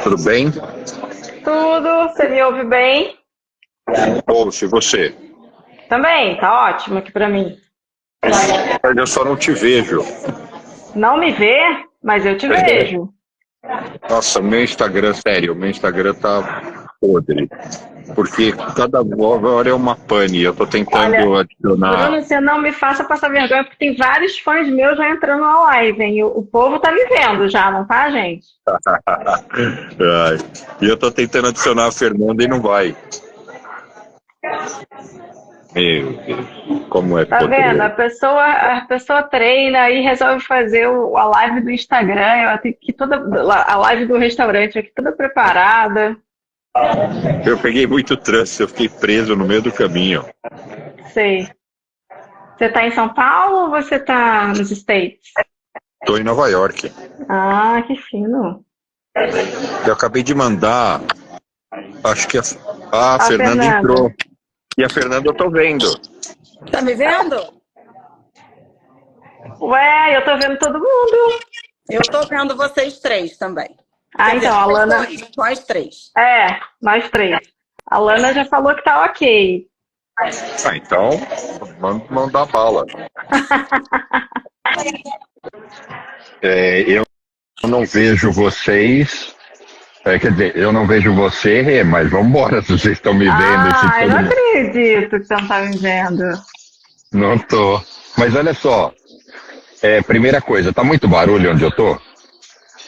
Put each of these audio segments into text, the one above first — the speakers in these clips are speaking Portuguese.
Tudo bem? Tudo, você me ouve bem? Ouço, e você? Também, tá ótimo aqui pra mim. Mas eu só não te vejo. Não me vê, mas eu te vejo. Nossa, meu Instagram, sério, meu Instagram tá podre. Porque cada hora é uma pane. Eu tô Olha, tentando adicionar. Bruno, você não me faça passar vergonha, porque tem vários fãs meus já entrando na live, hein? O povo tá me vendo já, não tá, gente? Ai, e eu tô tentando adicionar a Fernanda e não vai. Meu Deus, como é Tá vendo? A poderoso. pessoa, a pessoa treina e resolve fazer a live do Instagram, ela tem que ir toda, a live do restaurante aqui toda preparada. Eu peguei muito trânsito, eu fiquei preso no meio do caminho. Sei. Você tá em São Paulo ou você tá nos States? Tô em Nova York. Ah, que fino. Eu acabei de mandar. Acho que a A Fernanda Fernanda. entrou. E a Fernanda eu tô vendo. Tá me vendo? Ué, eu tô vendo todo mundo. Eu tô vendo vocês três também. Ah, Quer dizer, então, a vocês Lana. dois, nós três. É, nós três. A Lana já falou que tá ok. Ah, então, vamos mandar bala. Eu não vejo vocês. Quer dizer, eu não vejo você, mas vamos embora se vocês estão me vendo. E se Ah, eu todo não mundo... acredito que você não tá me vendo. Não tô. Mas olha só, primeira coisa, tá muito barulho onde eu tô?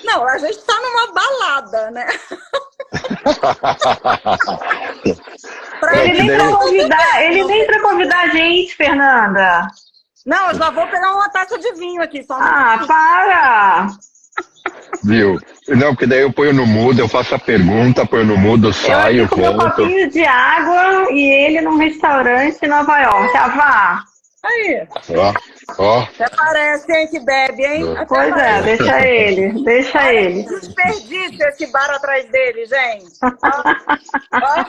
Não, a gente tá numa balada, né? Pra Ele mim, nem tá pra tudo convidar, bem. ele nem pra convidar a gente, Fernanda. Não, eu já vou pegar uma taça de vinho aqui, só um Ah, minutinho. para! Viu? Não, porque daí eu ponho no mudo, eu faço a pergunta, ponho no mudo, Eu aqui saio, com meu volto. copinho de água e ele num restaurante em Nova York. Ah, vá. Aí, Ó, ó. até parece, hein, que bebe, hein? Até Pois é, parece. deixa ele, deixa Olha ele. que desperdício esse bar atrás dele, gente. Ó, ó.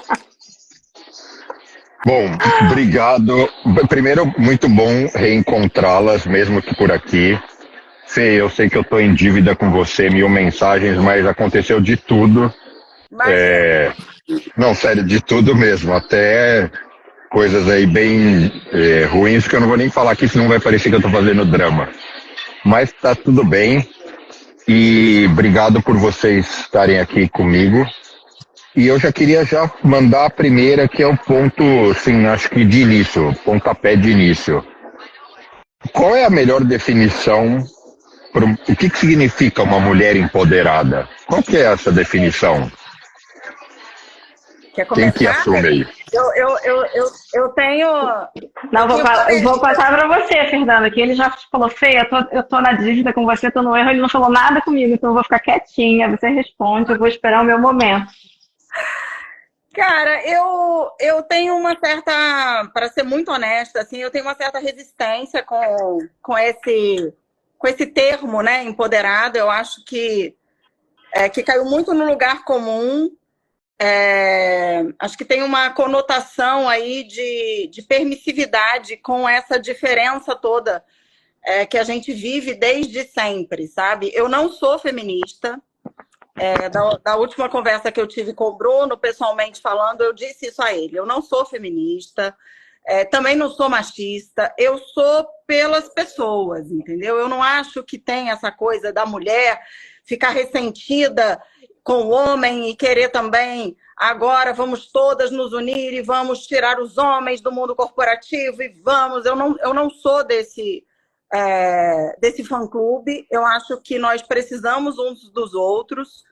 Bom, obrigado. Primeiro, muito bom reencontrá-las, mesmo que por aqui. Fê, eu sei que eu estou em dívida com você, 1000 mensagens, mas aconteceu de tudo. Imagina. Não, sério, de tudo mesmo. Até coisas aí bem ruins que eu não vou nem falar aqui, senão vai parecer que eu estou fazendo drama. Mas tá tudo bem. E obrigado por vocês estarem aqui comigo. E eu já queria mandar a primeira, que é o ponto, assim, acho que de início, pontapé de início. Qual é a melhor definição? O que significa uma mulher empoderada? Qual que é essa definição? Quer Quem que começar? assume aí? Eu tenho. Não, Eu tenho vou polêmica. passar para você, Fernanda, que ele já falou, Fê, eu tô na dívida com você, tô no erro, ele não falou nada comigo, então eu vou ficar quietinha, você responde, eu vou esperar o meu momento. Cara, eu tenho uma certa, para ser muito honesta, assim, eu tenho uma certa resistência com esse termo, né, empoderado. Eu acho que caiu muito no lugar comum. Acho que tem uma conotação aí de permissividade com essa diferença toda que a gente vive desde sempre, sabe? Eu não sou feminista. Da última conversa que eu tive com o Bruno, pessoalmente falando, eu disse isso a ele. Eu não sou feminista, também não sou machista, eu sou pelas pessoas, entendeu? Eu não acho que tem essa coisa da mulher ficar ressentida com o homem e querer também, agora vamos todas nos unir e vamos tirar os homens do mundo corporativo e vamos. Eu não sou desse fã-clube. Eu acho que nós precisamos uns dos outros.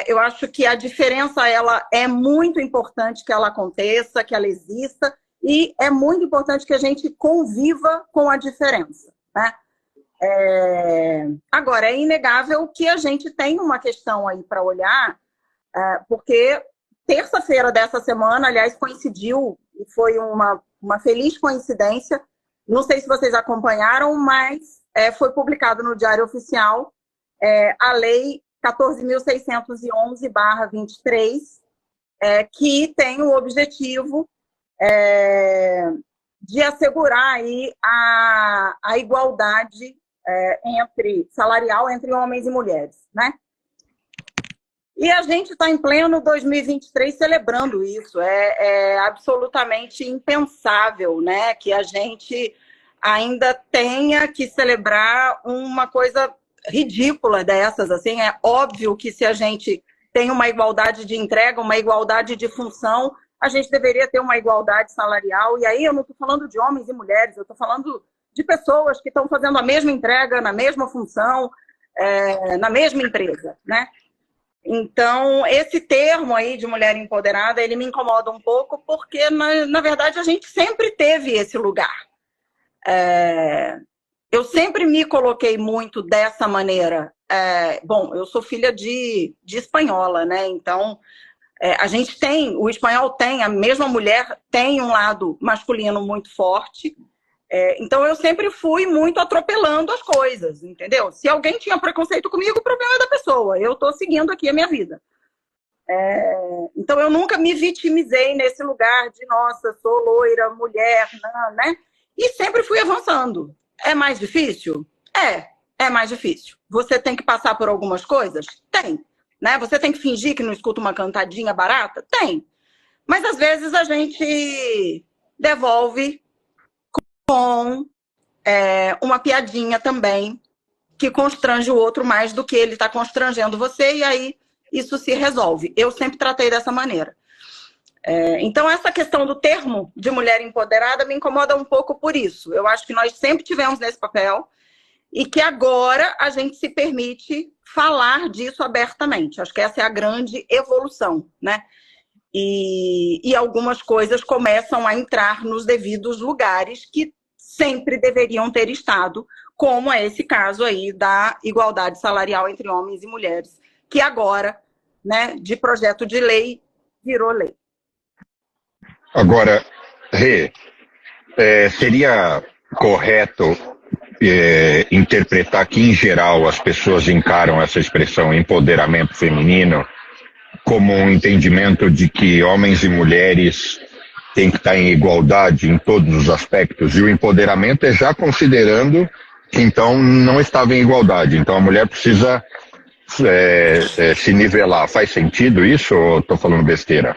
Eu acho que a diferença ela é muito importante que ela aconteça, que ela exista, e é muito importante que a gente conviva com a diferença, né? Agora, é inegável que a gente tem uma questão aí para olhar, porque terça-feira dessa semana, aliás, coincidiu, e foi uma feliz coincidência, não sei se vocês acompanharam, mas foi publicado no Diário Oficial a Lei 14.611/23, que tem o objetivo de assegurar aí a igualdade salarial entre homens e mulheres, né? E a gente está em pleno 2023 celebrando isso. É absolutamente impensável, né, que a gente ainda tenha que celebrar uma coisa ridícula dessas. Assim, é óbvio que se a gente tem uma igualdade de entrega, uma igualdade de função, a gente deveria ter uma igualdade salarial. E aí eu não estou falando de homens e mulheres, eu estou falando de pessoas que estão fazendo a mesma entrega, na mesma função, na mesma empresa, né? Então, esse termo aí de mulher empoderada, ele me incomoda um pouco, porque, na verdade, a gente sempre teve esse lugar. Eu sempre me coloquei muito dessa maneira. Bom, eu sou filha de espanhola, né? Então, a gente tem, o espanhol tem, a mesma mulher tem um lado masculino muito forte. Então, eu sempre fui muito atropelando as coisas, entendeu? Se alguém tinha preconceito comigo, o problema é da pessoa. Eu estou seguindo aqui a minha vida. Então, eu nunca me vitimizei nesse lugar de, nossa, sou loira, mulher, né? E sempre fui avançando. É mais difícil? É mais difícil. Você tem que passar por algumas coisas? Tem. Né? Você tem que fingir que não escuta uma cantadinha barata? Tem. Mas, às vezes, a gente devolve com uma piadinha também, que constrange o outro mais do que ele está constrangendo você, e aí isso se resolve. Eu sempre tratei dessa maneira. Então, essa questão do termo de mulher empoderada me incomoda um pouco por isso. Eu acho que nós sempre tivemos nesse papel e que agora a gente se permite falar disso abertamente. Acho que essa é a grande evolução, né? E algumas coisas começam a entrar nos devidos lugares que sempre deveriam ter estado, como é esse caso aí da igualdade salarial entre homens e mulheres, que agora, né, de projeto de lei, virou lei. Agora, Rê, seria correto interpretar que, em geral, as pessoas encaram essa expressão empoderamento feminino como um entendimento de que homens e mulheres têm que estar em igualdade em todos os aspectos, e o empoderamento é já considerando que, então, não estava em igualdade. Então, a mulher precisa se nivelar. Faz sentido isso ou estou falando besteira?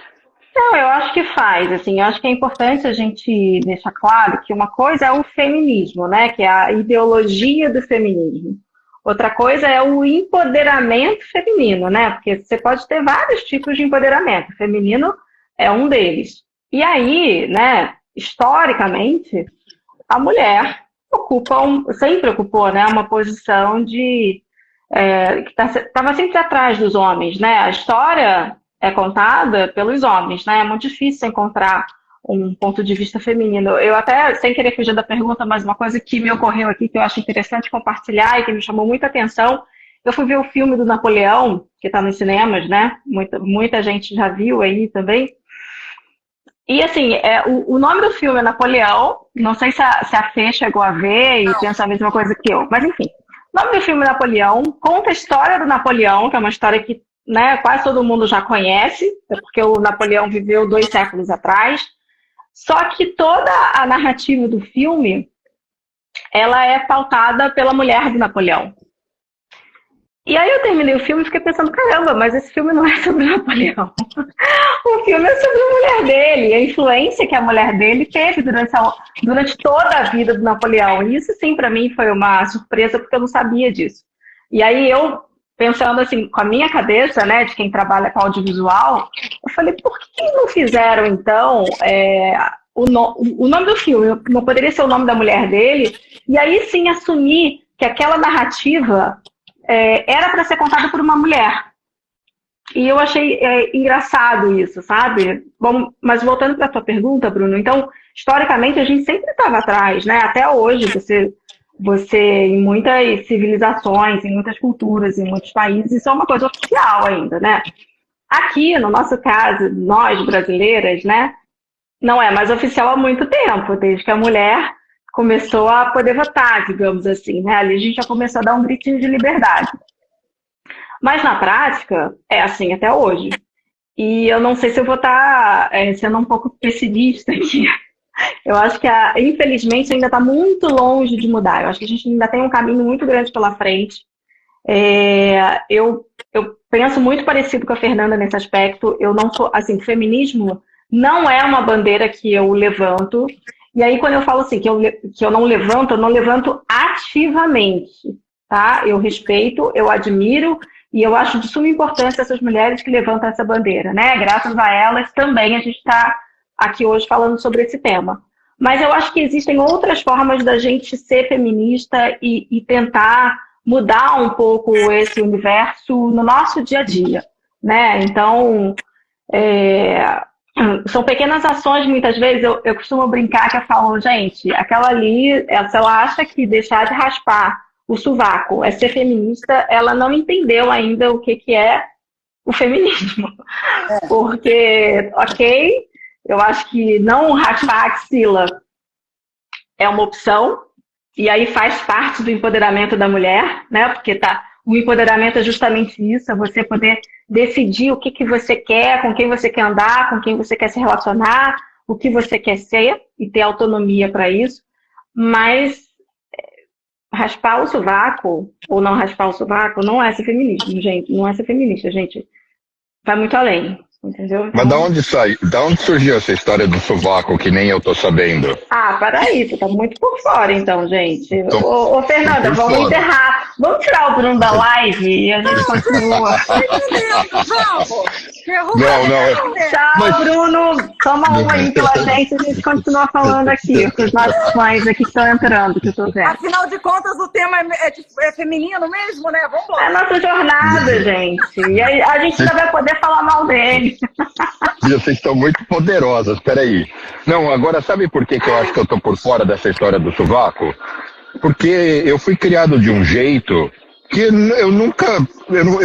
Não, eu acho que faz, assim, eu acho que é importante a gente deixar claro que uma coisa é o feminismo, né, que é a ideologia do feminismo. Outra coisa é o empoderamento feminino, né, porque você pode ter vários tipos de empoderamento, o feminino é um deles. E aí, né, historicamente, a mulher sempre ocupou, né, uma posição de que estava sempre atrás dos homens, né, a história é contada pelos homens, né? É muito difícil encontrar um ponto de vista feminino. Eu até, sem querer fugir da pergunta, mas uma coisa que me ocorreu aqui, que eu acho interessante compartilhar e que me chamou muita atenção, eu fui ver o filme do Napoleão, que está nos cinemas, né? Muita gente já viu aí também. E, assim, o nome do filme é Napoleão, não sei se a Fê chegou a ver e pensa a mesma coisa que eu, mas, enfim. O nome do filme é Napoleão, conta a história do Napoleão, que é uma história que, né, quase todo mundo já conhece, porque o Napoleão viveu 2 séculos atrás. Só que toda a narrativa do filme, ela é pautada pela mulher do Napoleão. E aí eu terminei o filme e fiquei pensando, caramba, mas esse filme não é sobre o Napoleão. O filme é sobre a mulher dele, a influência que a mulher dele teve durante toda a vida do Napoleão. E isso, sim, para mim foi uma surpresa, porque eu não sabia disso. E aí eu, pensando assim, com a minha cabeça, né, de quem trabalha com audiovisual, eu falei, por que não fizeram, então, o nome do filme? Não poderia ser o nome da mulher dele? E aí sim assumir que aquela narrativa era para ser contada por uma mulher. E eu achei engraçado isso, sabe? Bom, mas voltando para a tua pergunta, Bruno, então, historicamente, a gente sempre estava atrás, né? Até hoje, você, em muitas civilizações, em muitas culturas, em muitos países, isso é uma coisa oficial ainda, né? Aqui, no nosso caso, nós brasileiras, né, não é mais oficial há muito tempo, desde que a mulher começou a poder votar, digamos assim, né? Ali a gente já começou a dar um gritinho de liberdade. Mas na prática, é assim até hoje. E eu não sei se eu vou estar sendo um pouco pessimista aqui. Eu acho que, infelizmente, ainda está muito longe de mudar. Eu acho que a gente ainda tem um caminho muito grande pela frente. Eu eu penso muito parecido com a Fernanda nesse aspecto. Eu não sou, assim, feminismo não é uma bandeira que eu levanto. E aí, quando eu falo assim, que eu não levanto ativamente, tá? Eu respeito, eu admiro, e eu acho de suma importância essas mulheres que levantam essa bandeira, né? Graças a elas também a gente está aqui hoje falando sobre esse tema. Mas eu acho que existem outras formas da gente ser feminista e tentar mudar um pouco esse universo no nosso dia a dia, né? Então, são pequenas ações, muitas vezes, eu costumo brincar que eu falo, gente, aquela ali, se ela acha que deixar de raspar o sovaco é ser feminista, ela não entendeu ainda o que é o feminismo. Porque, ok, eu acho que não raspar a axila é uma opção, e aí faz parte do empoderamento da mulher, né? Porque o empoderamento é justamente isso, é você poder decidir o que você quer, com quem você quer andar, com quem você quer se relacionar, o que você quer ser, e ter autonomia para isso. Mas raspar o sovaco, ou não raspar o sovaco, não é ser feminismo, gente. Não é ser feminista, gente. Vai muito além. Entendeu? Mas da onde surgiu essa história do sovaco que nem eu tô sabendo? Peraí, você tá muito por fora então, gente. Ô, Fernanda, vamos enterrar. Vamos tirar o Bruno da live e a gente continua. Não. Tchau, Bruno. Toma um aí pela gente e a gente continua falando aqui, com os nossos fãs aqui que estão entrando, que eu tô vendo. Afinal de contas, o tema é feminino mesmo, né? Vamos lá. É a nossa jornada, gente. E a gente ainda vai poder falar mal dele. Vocês estão muito poderosas, peraí. Não, agora sabe por que eu acho que eu tô por fora dessa história do sovaco? Porque eu fui criado de um jeito que eu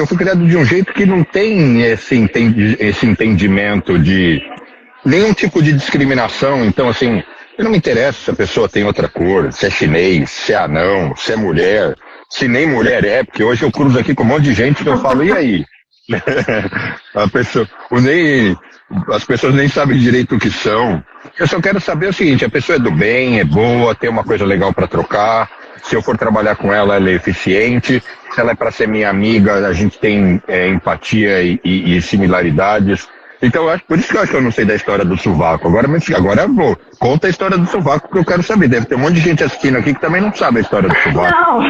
fui criado de um jeito que não tem esse entendimento de nenhum tipo de discriminação. Então, assim, eu não me interessa se a pessoa tem outra cor, se é chinês, se é anão, se é mulher, se nem mulher é, porque hoje eu cruzo aqui com um monte de gente que eu falo, e aí? As pessoas nem sabem direito o que são. Eu só quero saber o seguinte: a pessoa é do bem, é boa, tem uma coisa legal para trocar. Se eu for trabalhar com ela, ela é eficiente. Se ela é para ser minha amiga, a gente tem empatia e similaridades. Então, por isso que eu acho que eu não sei da história do sovaco. Agora eu vou. Conta a história do sovaco, porque eu quero saber. Deve ter um monte de gente assistindo aqui que também não sabe a história do sovaco.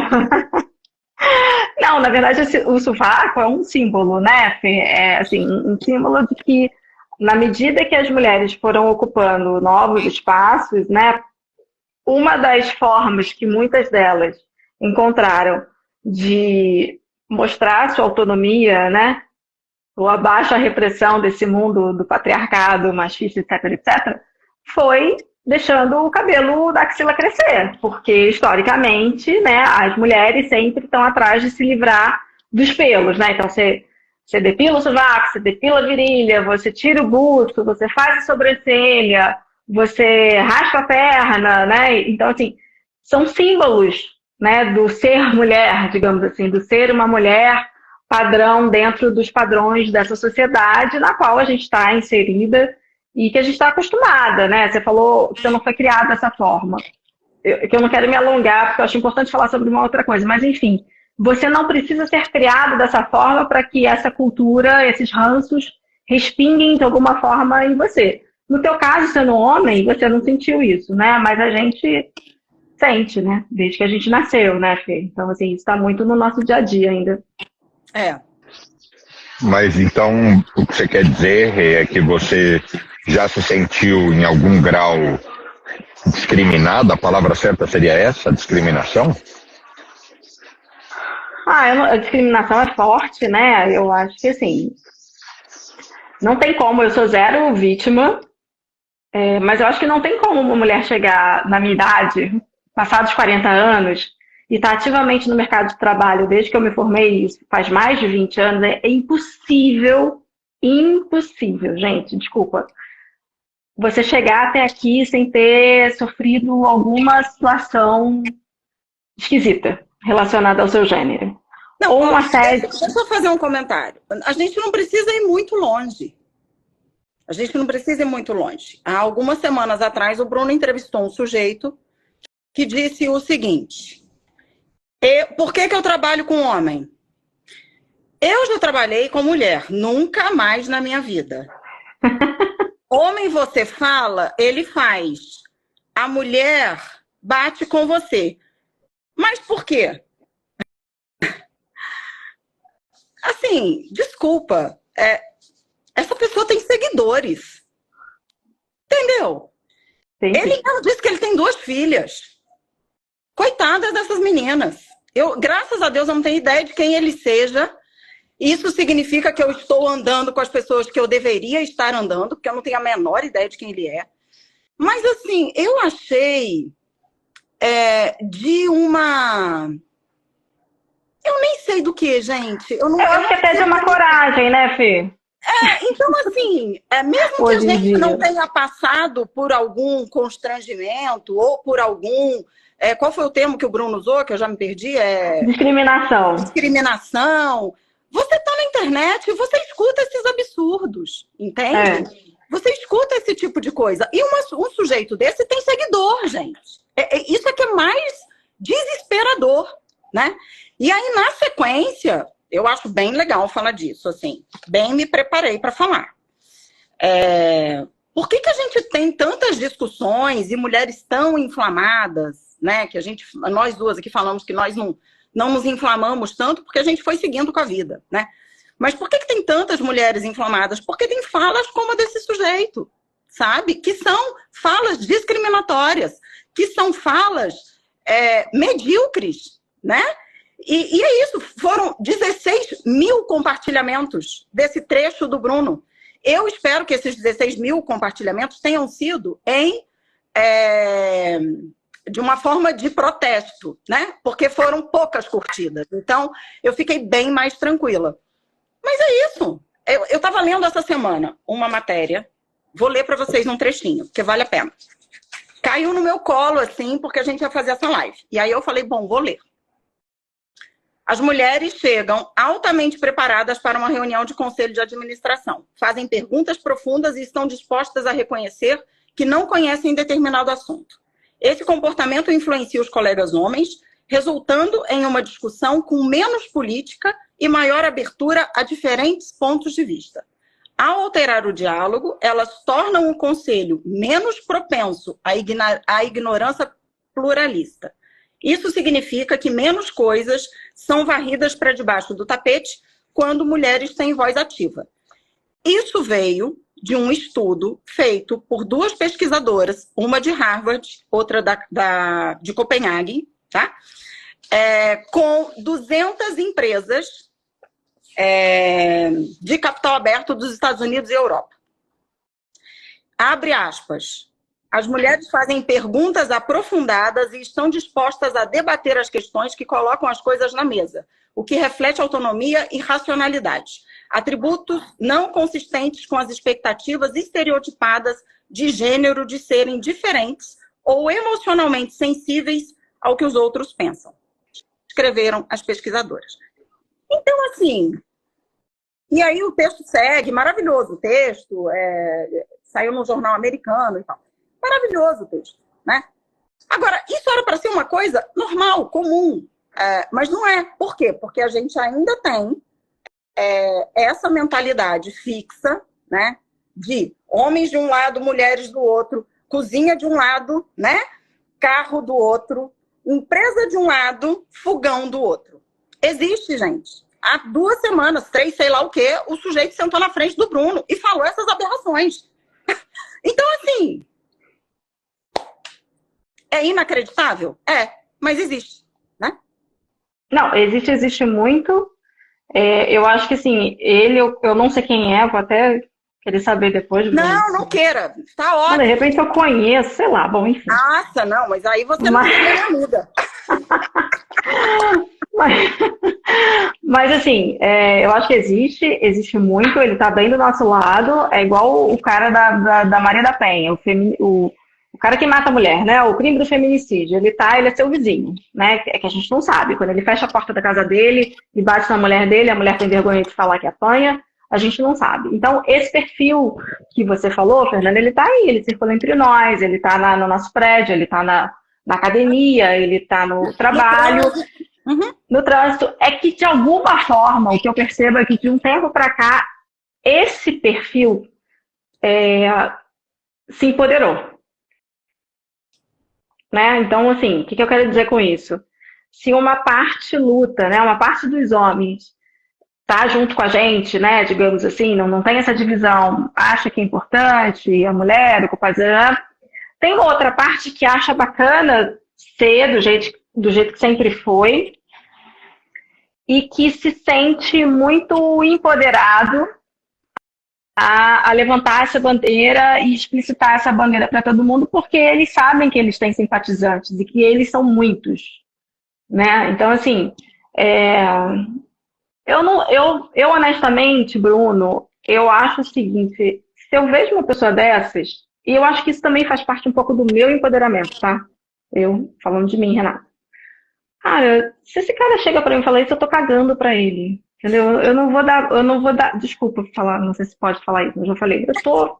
Não, na verdade, o sovaco é um símbolo, né, Fê? É assim, um símbolo de que, na medida que as mulheres foram ocupando novos espaços, né, uma das formas que muitas delas encontraram de mostrar sua autonomia, né, ou abaixo a repressão desse mundo do patriarcado, machista, etc., foi deixando o cabelo da axila crescer, porque historicamente, né, as mulheres sempre estão atrás de se livrar dos pelos, né? Então você depila o sovaco, você depila a virilha, você tira o busto, você faz a sobrancelha, você raspa a perna, né? Então, assim, são símbolos, né, do ser mulher, digamos assim, do ser uma mulher padrão dentro dos padrões dessa sociedade na qual a gente está inserida e que a gente está acostumada, né? Você falou que você não foi criada dessa forma. Que eu não quero me alongar, porque eu acho importante falar sobre uma outra coisa, mas enfim, você não precisa ser criado dessa forma para que essa cultura, esses ranços, respinguem de alguma forma em você. No teu caso, sendo homem, você não sentiu isso, né? Mas a gente sente, né? Desde que a gente nasceu, né, Fê? Então, assim, isso está muito no nosso dia a dia ainda. Mas então, o que você quer dizer é que você já se sentiu em algum grau discriminada? A palavra certa seria essa, discriminação? A discriminação é forte, né? Eu acho que, assim, não tem como, eu sou zero vítima, mas eu acho que não tem como uma mulher chegar na minha idade, passados 40 anos, e estar ativamente no mercado de trabalho desde que eu me formei, isso faz mais de 20 anos, é impossível, gente, desculpa, você chegar até aqui sem ter sofrido alguma situação esquisita relacionada ao seu gênero. Não, ou um assédio. Deixa eu fazer um comentário. A gente não precisa ir muito longe. Há algumas semanas atrás, o Bruno entrevistou um sujeito que disse o seguinte: por que eu trabalho com homem? Eu já trabalhei com mulher, nunca mais na minha vida. Homem você fala, ele faz. A mulher bate com você. Mas por quê? Assim, desculpa, essa pessoa tem seguidores. Entendeu? Sim. Ele disse que ele tem 2 filhas. Coitadas dessas meninas. Graças a Deus, eu não tenho ideia de quem ele seja. Isso significa que eu estou andando com as pessoas que eu deveria estar andando, porque eu não tenho a menor ideia de quem ele é. Mas, assim, eu achei de uma... Eu nem sei do que, gente. Eu acho que até de uma coragem, né, Fê? Então, assim, mesmo que a gente não tenha passado por algum constrangimento ou por algum... qual foi o termo que o Bruno usou, que eu já me perdi? Discriminação. Discriminação. Você está na internet e você escuta esses absurdos, entende? Você escuta esse tipo de coisa. E um sujeito desse tem seguidor, gente. Isso é que é mais desesperador, né? E aí, na sequência, eu acho bem legal falar disso, assim. Bem me preparei para falar. Por que a gente tem tantas discussões e mulheres tão inflamadas, né? Que nós duas aqui falamos que nós não nos inflamamos tanto porque a gente foi seguindo com a vida, né? Mas por que tem tantas mulheres inflamadas? Porque tem falas como a desse sujeito, sabe? Que são falas discriminatórias, que são falas medíocres, né? E é isso, foram 16 mil compartilhamentos desse trecho do Bruno. Eu espero que esses 16 mil compartilhamentos tenham sido de uma forma de protesto, né? Porque foram poucas curtidas. Então, eu fiquei bem mais tranquila. Mas é isso. Eu estava lendo essa semana uma matéria. Vou ler para vocês um trechinho, porque vale a pena. Caiu no meu colo, assim, porque a gente ia fazer essa live. E aí eu falei, bom, vou ler. As mulheres chegam altamente preparadas para uma reunião de conselho de administração. Fazem perguntas profundas e estão dispostas a reconhecer que não conhecem determinado assunto. Esse comportamento influencia os colegas homens, resultando em uma discussão com menos política e maior abertura a diferentes pontos de vista. Ao alterar o diálogo, elas tornam o conselho menos propenso à ignorância pluralista. Isso significa que menos coisas são varridas para debaixo do tapete quando mulheres têm voz ativa. Isso veio de um estudo feito por 2 pesquisadoras, uma de Harvard, outra de Copenhague, tá? Com 200 empresas de capital aberto dos Estados Unidos e Europa. Abre aspas. As mulheres fazem perguntas aprofundadas e estão dispostas a debater as questões que colocam as coisas na mesa, o que reflete autonomia e racionalidade. Atributos não consistentes com as expectativas estereotipadas de gênero de serem diferentes ou emocionalmente sensíveis ao que os outros pensam. Escreveram as pesquisadoras. Então, assim... E aí o texto segue, maravilhoso o texto, saiu no jornal americano e tal. Maravilhoso o texto, né? Agora, isso era para ser uma coisa normal, comum, mas não é. Por quê? Porque a gente ainda tem essa mentalidade fixa, né? De homens de um lado, mulheres do outro, cozinha de um lado, né? Carro do outro, empresa de um lado, fogão do outro. Existe, gente. Há 2 semanas, 3, sei lá o quê, o sujeito sentou na frente do Bruno e falou essas aberrações. Então, assim... É inacreditável? Mas existe, né? Não, existe muito. Eu acho que, assim, eu não sei quem é, vou até querer saber depois. Não queira, tá ótimo. De repente eu conheço, sei lá, bom, enfim. Nossa, não, mas aí você não é minha amiga. Mas assim, eu acho que existe muito, ele tá bem do nosso lado, é igual o cara da Maria da Penha, o cara que mata a mulher, né? O crime do feminicídio. Ele é seu vizinho, né? É que a gente não sabe. Quando ele fecha a porta da casa dele e bate na mulher dele, a mulher tem vergonha de falar que apanha, a gente não sabe. Então, esse perfil que você falou, Fernanda, ele tá aí, ele circula entre nós, ele tá no nosso prédio, ele tá na academia, ele tá no trabalho. no trânsito é que, de alguma forma, o que eu percebo é que, de um tempo para cá, esse perfil se empoderou. Né? Então, assim, o que eu quero dizer com isso? Se uma parte luta, né, uma parte dos homens tá junto com a gente, né, digamos assim, não tem essa divisão, acha que é importante, a mulher, o compadre, tem outra parte que acha bacana ser do jeito que sempre foi e que se sente muito empoderado a levantar essa bandeira e explicitar essa bandeira para todo mundo, porque eles sabem que eles têm simpatizantes e que eles são muitos, né? Então, assim, eu honestamente, Bruno, eu acho o seguinte, se eu vejo uma pessoa dessas, e eu acho que isso também faz parte um pouco do meu empoderamento, tá? Eu, falando de mim, Renata. Cara, se esse cara chega pra mim e fala isso, eu tô cagando pra ele. Entendeu? Eu não vou dar, desculpa falar, não sei se pode falar isso, mas eu falei, eu tô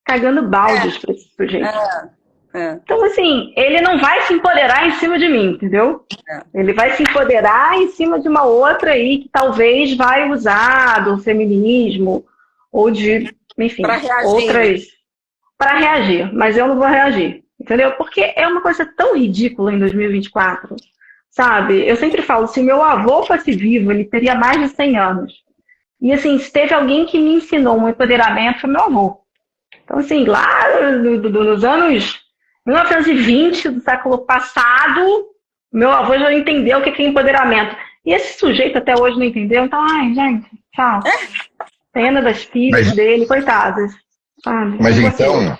cagando baldes pra esse sujeito. Então, assim, ele não vai se empoderar em cima de mim, entendeu? Ele vai se empoderar em cima de uma outra aí que talvez vai usar do feminismo ou de, enfim, outras para reagir, mas eu não vou reagir, entendeu? Porque é uma coisa tão ridícula em 2024, sabe? Eu sempre falo, se meu avô fosse vivo, ele teria mais de 100 anos. E, assim, se teve alguém que me ensinou um empoderamento, foi meu avô. Então, assim, lá nos anos 1920 do século passado, meu avô já entendeu o que é empoderamento. E esse sujeito até hoje não entendeu, então, ai, gente, tchau. Pena das filhas dele, coitadas. Sabe? Mas então,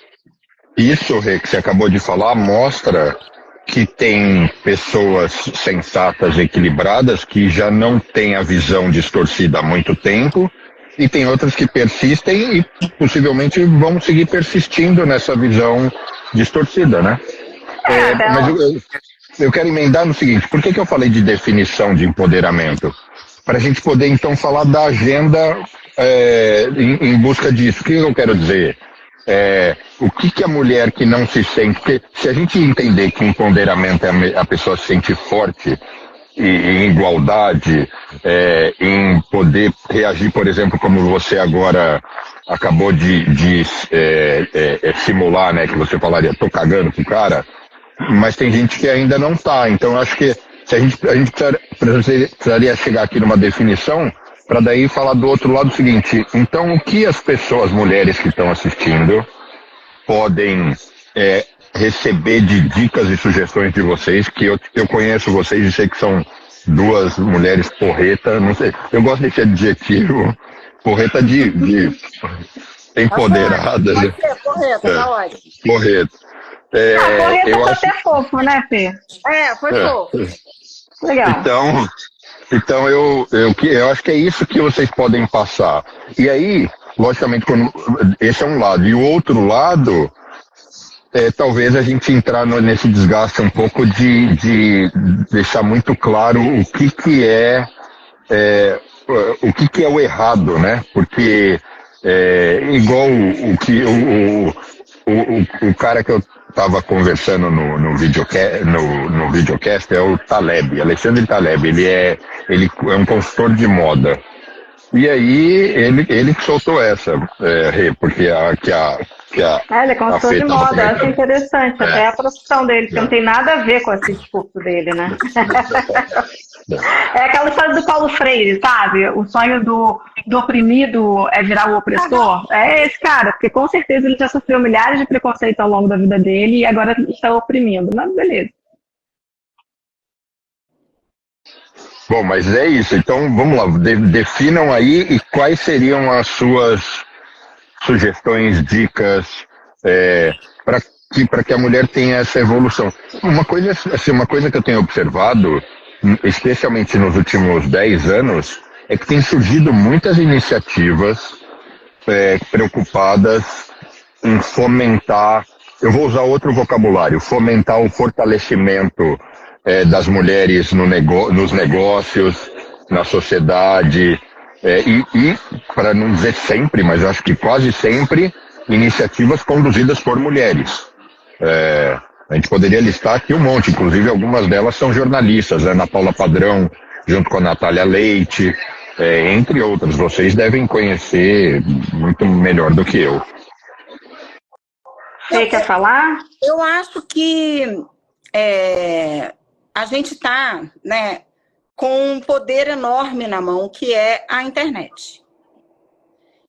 isso, Rê, que você acabou de falar, mostra que tem pessoas sensatas, equilibradas, que já não têm a visão distorcida há muito tempo, e tem outras que persistem e possivelmente vão seguir persistindo nessa visão distorcida, né? Mas eu quero emendar no seguinte, por que eu falei de definição de empoderamento? Para a gente poder então falar da agenda em busca disso. O que eu quero dizer? O que a mulher que não se sente... Porque se a gente entender que empoderamento é a pessoa se sente forte, em igualdade, em poder reagir, por exemplo, como você agora acabou de simular, né, que você falaria, tô cagando pro cara, mas tem gente que ainda não tá, então eu acho que a gente precisaria chegar aqui numa definição para daí falar do outro lado o seguinte, então o que as pessoas, mulheres que estão assistindo, podem receber de dicas e sugestões de vocês, que eu conheço vocês e sei que são duas mulheres porreta, não sei, eu gosto desse adjetivo, porreta de empoderada. Pode ser, porreta, tá ótimo. Porreta. Porreta eu acho até fofo, né, Fê? Foi fofo. Legal. Então eu acho que é isso que vocês podem passar. E aí, logicamente, esse é um lado. E o outro lado, talvez a gente entrar nesse desgaste um pouco de deixar muito claro o que é o errado, né? Porque igual o cara que eu estava conversando no videocast é o Taleb, Alexandre Taleb, ele é um consultor de moda. E aí ele que soltou essa, porque ele é consultor de moda, acho interessante, até a profissão dele, que não tem nada a ver com esse discurso dele, né? É aquela história do Paulo Freire, sabe? O sonho do oprimido é virar o opressor. É esse cara, porque com certeza ele já sofreu milhares de preconceitos ao longo da vida dele e agora está oprimindo, mas beleza. Bom, mas é isso. Então, vamos lá. Definam aí e quais seriam as suas sugestões, dicas, para que a mulher tenha essa evolução. Uma coisa que eu tenho observado, especialmente nos últimos 10 anos, é que tem surgido muitas iniciativas preocupadas em fomentar, eu vou usar outro vocabulário, fomentar o fortalecimento das mulheres nos negócios, na sociedade, e para não dizer sempre, mas eu acho que quase sempre, iniciativas conduzidas por mulheres. A gente poderia listar aqui um monte, inclusive algumas delas são jornalistas, Ana Paula Padrão, junto com a Natália Leite, entre outras. Vocês devem conhecer muito melhor do que eu. Você quer falar? Eu acho que a gente está, né, com um poder enorme na mão, que é a internet.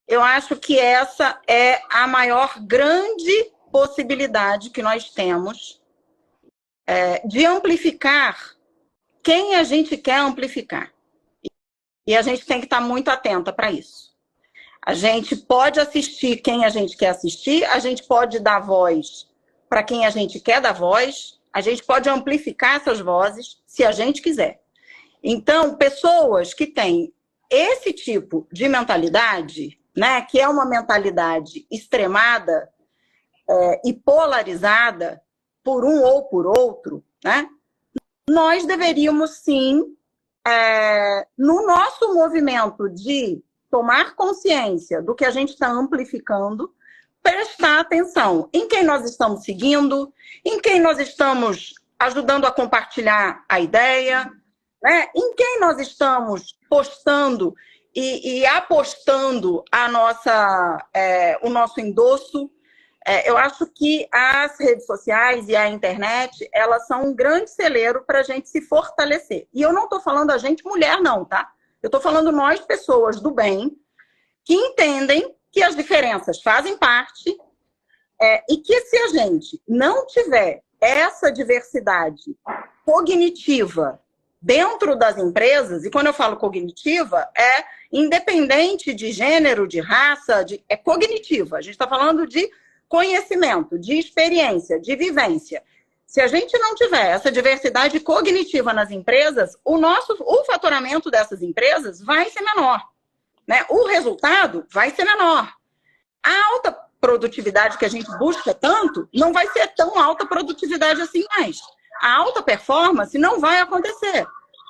Eu acho que essa é a maior grande possibilidade que nós temos de amplificar quem a gente quer amplificar. E a gente tem que estar muito atenta para isso. A gente pode assistir quem a gente quer assistir, a gente pode dar voz para quem a gente quer dar voz, a gente pode amplificar essas vozes se a gente quiser. Então, pessoas que têm esse tipo de mentalidade, né, que é uma mentalidade extremada e polarizada por um ou por outro, né, nós deveríamos sim, no nosso movimento de tomar consciência do que a gente está amplificando, prestar atenção em quem nós estamos seguindo, em quem nós estamos ajudando a compartilhar a ideia, né, em quem nós estamos postando e apostando o nosso endosso. Eu acho que as redes sociais e a internet, elas são um grande celeiro para a gente se fortalecer. E eu não estou falando a gente mulher, não, tá? Eu estou falando nós, pessoas do bem, que entendem que as diferenças fazem parte e que se a gente não tiver essa diversidade cognitiva dentro das empresas, e quando eu falo cognitiva, independente de gênero, de raça, é cognitiva. A gente está falando de conhecimento, de experiência, de vivência. Se a gente não tiver essa diversidade cognitiva nas empresas, o faturamento dessas empresas vai ser menor, né? O resultado vai ser menor. A alta produtividade que a gente busca tanto, não vai ser tão alta produtividade assim mais. A alta performance não vai acontecer.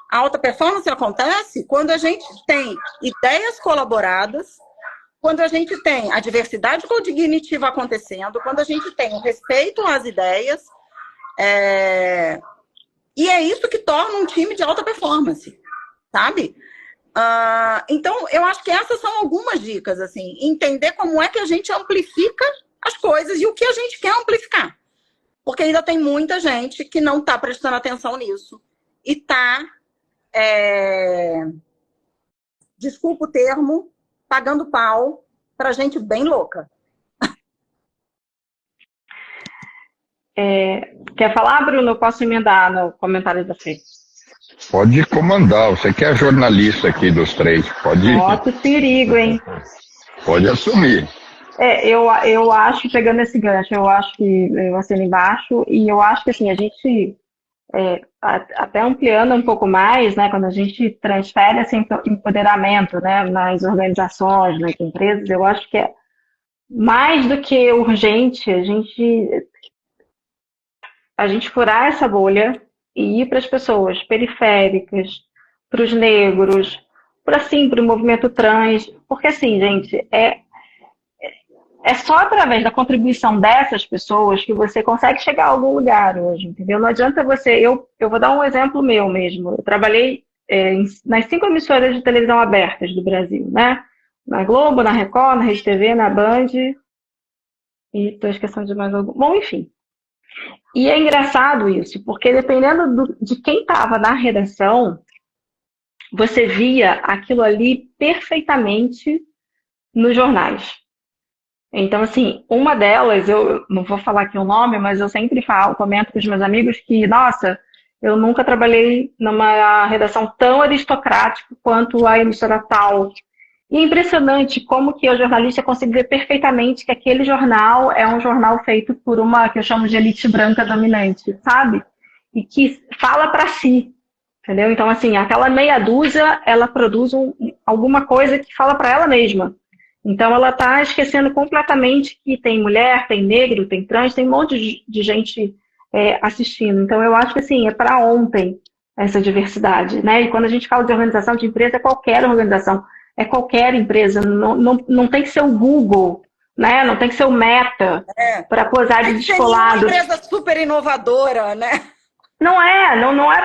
A alta performance acontece quando a gente tem ideias colaboradas, quando a gente tem a diversidade cognitiva acontecendo, quando a gente tem o respeito às ideias, e é isso que torna um time de alta performance, sabe? Então, eu acho que essas são algumas dicas, assim, entender como é que a gente amplifica as coisas e o que a gente quer amplificar. Porque ainda tem muita gente que não está prestando atenção nisso e está, desculpa o termo, pagando pau para gente bem louca. Quer falar, Bruno? Eu posso emendar no comentário da Fê. Pode comandar, você que é jornalista aqui dos três, pode ir. Ó, que perigo, hein? Pode assumir. Eu acho, pegando esse gancho, eu acho que eu assino embaixo, e eu acho que assim, a gente, até ampliando um pouco mais, né, quando a gente transfere esse empoderamento, né, nas organizações, nas empresas, eu acho que é mais do que urgente a gente furar essa bolha e ir para as pessoas periféricas, para os negros, para o movimento trans, porque assim, gente, é só através da contribuição dessas pessoas que você consegue chegar a algum lugar hoje, entendeu? Não adianta você... Eu vou dar um exemplo meu mesmo. Eu trabalhei nas 5 emissoras de televisão abertas do Brasil, né? Na Globo, na Record, na Rede TV, na Band. E estou esquecendo de mais algum. Bom, enfim. E é engraçado isso, porque dependendo de quem estava na redação, você via aquilo ali perfeitamente nos jornais. Então, assim, uma delas, eu não vou falar aqui o nome, mas eu sempre comento com os meus amigos que, nossa, eu nunca trabalhei numa redação tão aristocrática quanto a emissora tal. E é impressionante como que o jornalista consegue ver perfeitamente que aquele jornal é um jornal feito por uma, que eu chamo de elite branca dominante, sabe? E que fala para si, entendeu? Então, assim, aquela meia dúzia, ela produz alguma coisa que fala para ela mesma. Então, ela está esquecendo completamente que tem mulher, tem negro, tem trans, tem um monte de gente assistindo. Então, eu acho que, assim, é para ontem essa diversidade, né? E quando a gente fala de organização de empresa, é qualquer organização, é qualquer empresa. Não tem que ser o Google né? Não tem que ser o Meta para posar de descolado. Uma empresa super inovadora, né?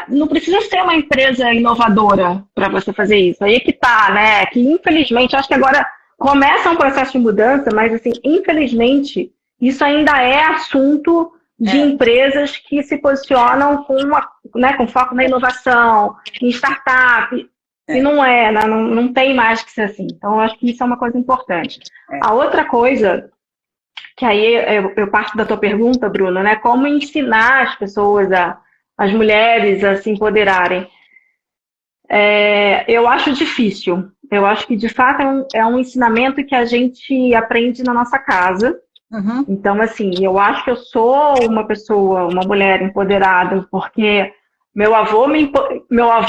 Não precisa ser uma empresa inovadora para você fazer isso. Aí é que tá, né? Que infelizmente, acho que agora começa um processo de mudança, mas assim, infelizmente, isso ainda é assunto de empresas que se posicionam com foco na inovação, em startup. E não é, né? Não tem mais que ser assim. Então, eu acho que isso é uma coisa importante. A outra coisa, que aí eu parto da tua pergunta, Bruna, né? Como ensinar as pessoas, as mulheres a se empoderarem? Eu acho difícil. Eu acho que, de fato, é um ensinamento que a gente aprende na nossa casa. Uhum. Então, assim, eu acho que eu sou uma mulher empoderada, porque meu avô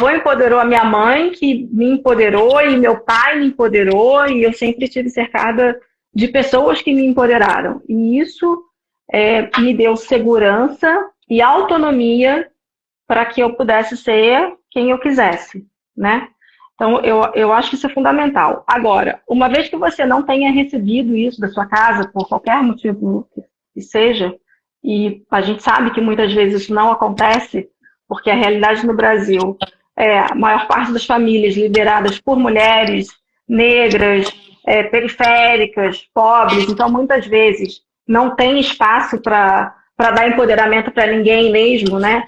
empoderou a minha mãe, que me empoderou, e meu pai me empoderou, e eu sempre estive cercada de pessoas que me empoderaram. E isso me deu segurança e autonomia para que eu pudesse ser quem eu quisesse, né? Então, eu acho que isso é fundamental. Agora, uma vez que você não tenha recebido isso da sua casa, por qualquer motivo que seja, e a gente sabe que muitas vezes isso não acontece, porque a realidade no Brasil a maior parte das famílias lideradas por mulheres negras, periféricas, pobres, então muitas vezes não tem espaço para dar empoderamento para ninguém mesmo, né?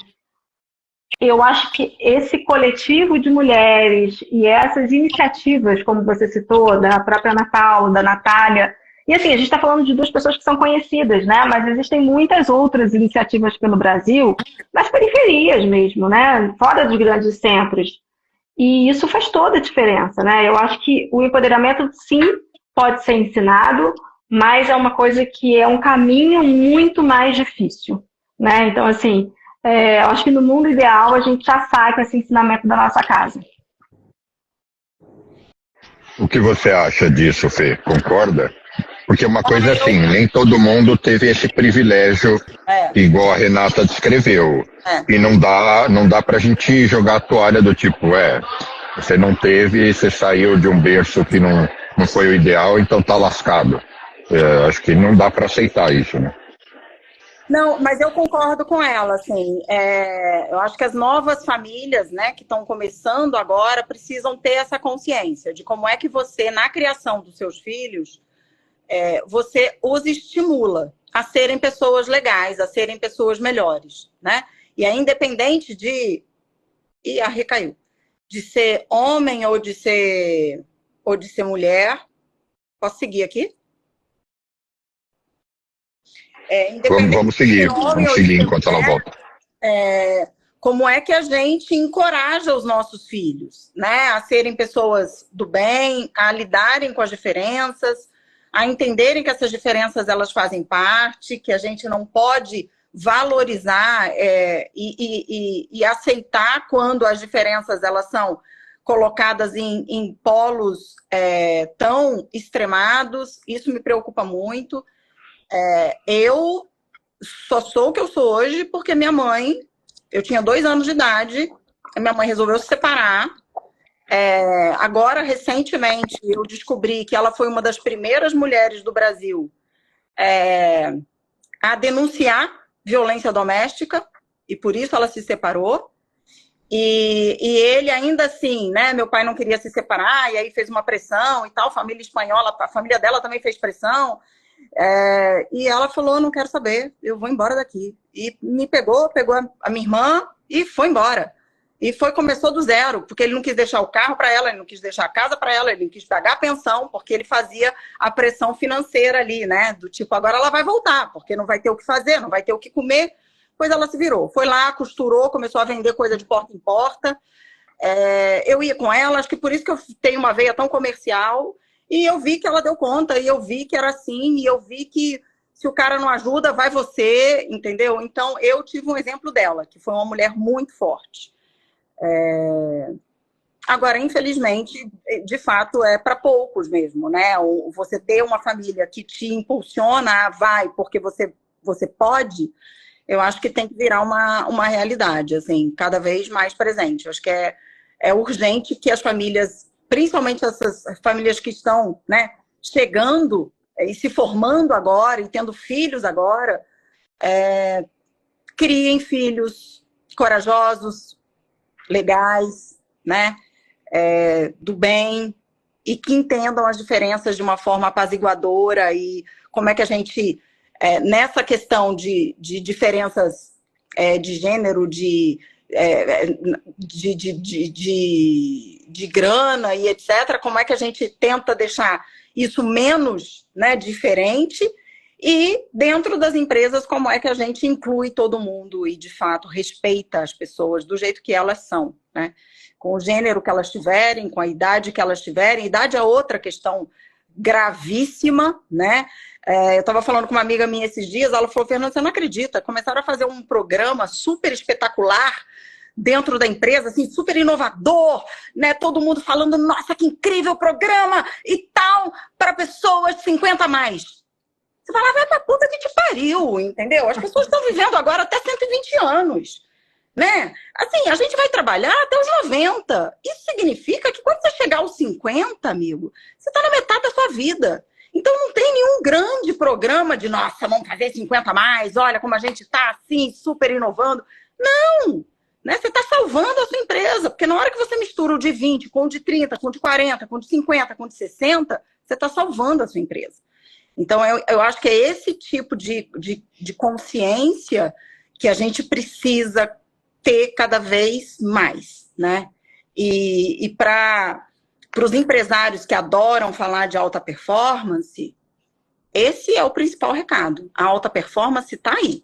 Eu acho que esse coletivo de mulheres e essas iniciativas, como você citou, da própria Ana Paula, da Natália, e assim, a gente está falando de duas pessoas que são conhecidas, né? Mas existem muitas outras iniciativas pelo Brasil, nas periferias mesmo, né? Fora dos grandes centros. E isso faz toda a diferença, né? Eu acho que o empoderamento, sim, pode ser ensinado, mas é uma coisa que é um caminho muito mais difícil, né? Então, assim, eu acho que no mundo ideal a gente já sai com esse ensinamento da nossa casa. O que você acha disso, Fê? Concorda? Porque uma coisa é assim, nem todo mundo teve esse privilégio igual a Renata descreveu. E não dá pra gente jogar a toalha do tipo, você não teve, você saiu de um berço que não foi o ideal, então tá lascado. Acho que não dá pra aceitar isso, né? Não, mas eu concordo com ela, assim, eu acho que as novas famílias, né, que estão começando agora, precisam ter essa consciência de como é que você, na criação dos seus filhos, você os estimula a serem pessoas legais, a serem pessoas melhores, né? E é independente de... recaiu. De ser homem ou de ser mulher. Posso seguir aqui? Vamos seguir enquanto ela volta. Como é que a gente encoraja os nossos filhos, né? A serem pessoas do bem, a lidarem com as diferenças, a entenderem que essas diferenças elas fazem parte, que a gente não pode valorizar e aceitar quando as diferenças elas são colocadas em polos tão extremados. Isso me preocupa muito. Eu só sou o que eu sou hoje porque minha mãe, eu tinha 2 anos de idade, minha mãe resolveu se separar. Agora, recentemente, eu descobri que ela foi uma das primeiras mulheres do Brasil a denunciar violência doméstica, e por isso ela se separou. E ele ainda assim, né? Meu pai não queria se separar, e aí fez uma pressão e tal, família espanhola, a família dela também fez pressão. E ela falou, não quero saber, eu vou embora daqui. E me pegou a minha irmã e foi embora. E começou do zero, porque ele não quis deixar o carro para ela, ele não quis deixar a casa para ela, ele não quis pagar a pensão, porque ele fazia a pressão financeira ali, né? Do tipo, agora ela vai voltar, porque não vai ter o que fazer, não vai ter o que comer. Pois ela se virou. Foi lá, costurou, começou a vender coisa de porta em porta. Eu ia com ela, acho que por isso que eu tenho uma veia tão comercial. E eu vi que ela deu conta, e eu vi que era assim, e eu vi que se o cara não ajuda, vai você, entendeu? Então, eu tive um exemplo dela, que foi uma mulher muito forte. Agora, infelizmente, de fato, é para poucos mesmo, né? Você ter uma família que te impulsiona, vai, porque você pode, eu acho que tem que virar uma realidade, assim, cada vez mais presente. Eu acho que é urgente que as famílias, principalmente essas famílias que estão, né, chegando e se formando agora, e tendo filhos agora, criem filhos corajosos, legais, né? Do bem, e que entendam as diferenças de uma forma apaziguadora, e como é que a gente, nessa questão de diferenças de gênero, de grana e etc., como é que a gente tenta deixar isso menos, né, diferente, e dentro das empresas, como é que a gente inclui todo mundo e, de fato, respeita as pessoas do jeito que elas são, né? Com o gênero que elas tiverem, com a idade que elas tiverem. Idade é outra questão gravíssima, né? Eu estava falando com uma amiga minha esses dias, ela falou, Fernanda, você não acredita, começaram a fazer um programa super espetacular dentro da empresa, assim, super inovador, né? Todo mundo falando, nossa, que incrível programa e tal, para pessoas de 50 a mais. Você fala, vai pra puta que te pariu, entendeu? As pessoas estão vivendo agora até 120 anos, né? Assim, a gente vai trabalhar até os 90. Isso significa que quando você chegar aos 50, amigo, você está na metade da sua vida. Então não tem nenhum grande programa de, nossa, vamos fazer 50 a mais, olha como a gente está assim, super inovando. Não! Né? Você está salvando a sua empresa, porque na hora que você mistura o de 20 com o de 30, com o de 40, com o de 50, com o de 60, você está salvando a sua empresa. Então, eu acho que é esse tipo de consciência que a gente precisa ter cada vez mais, né? E para os empresários que adoram falar de alta performance, esse é o principal recado. A alta performance está aí.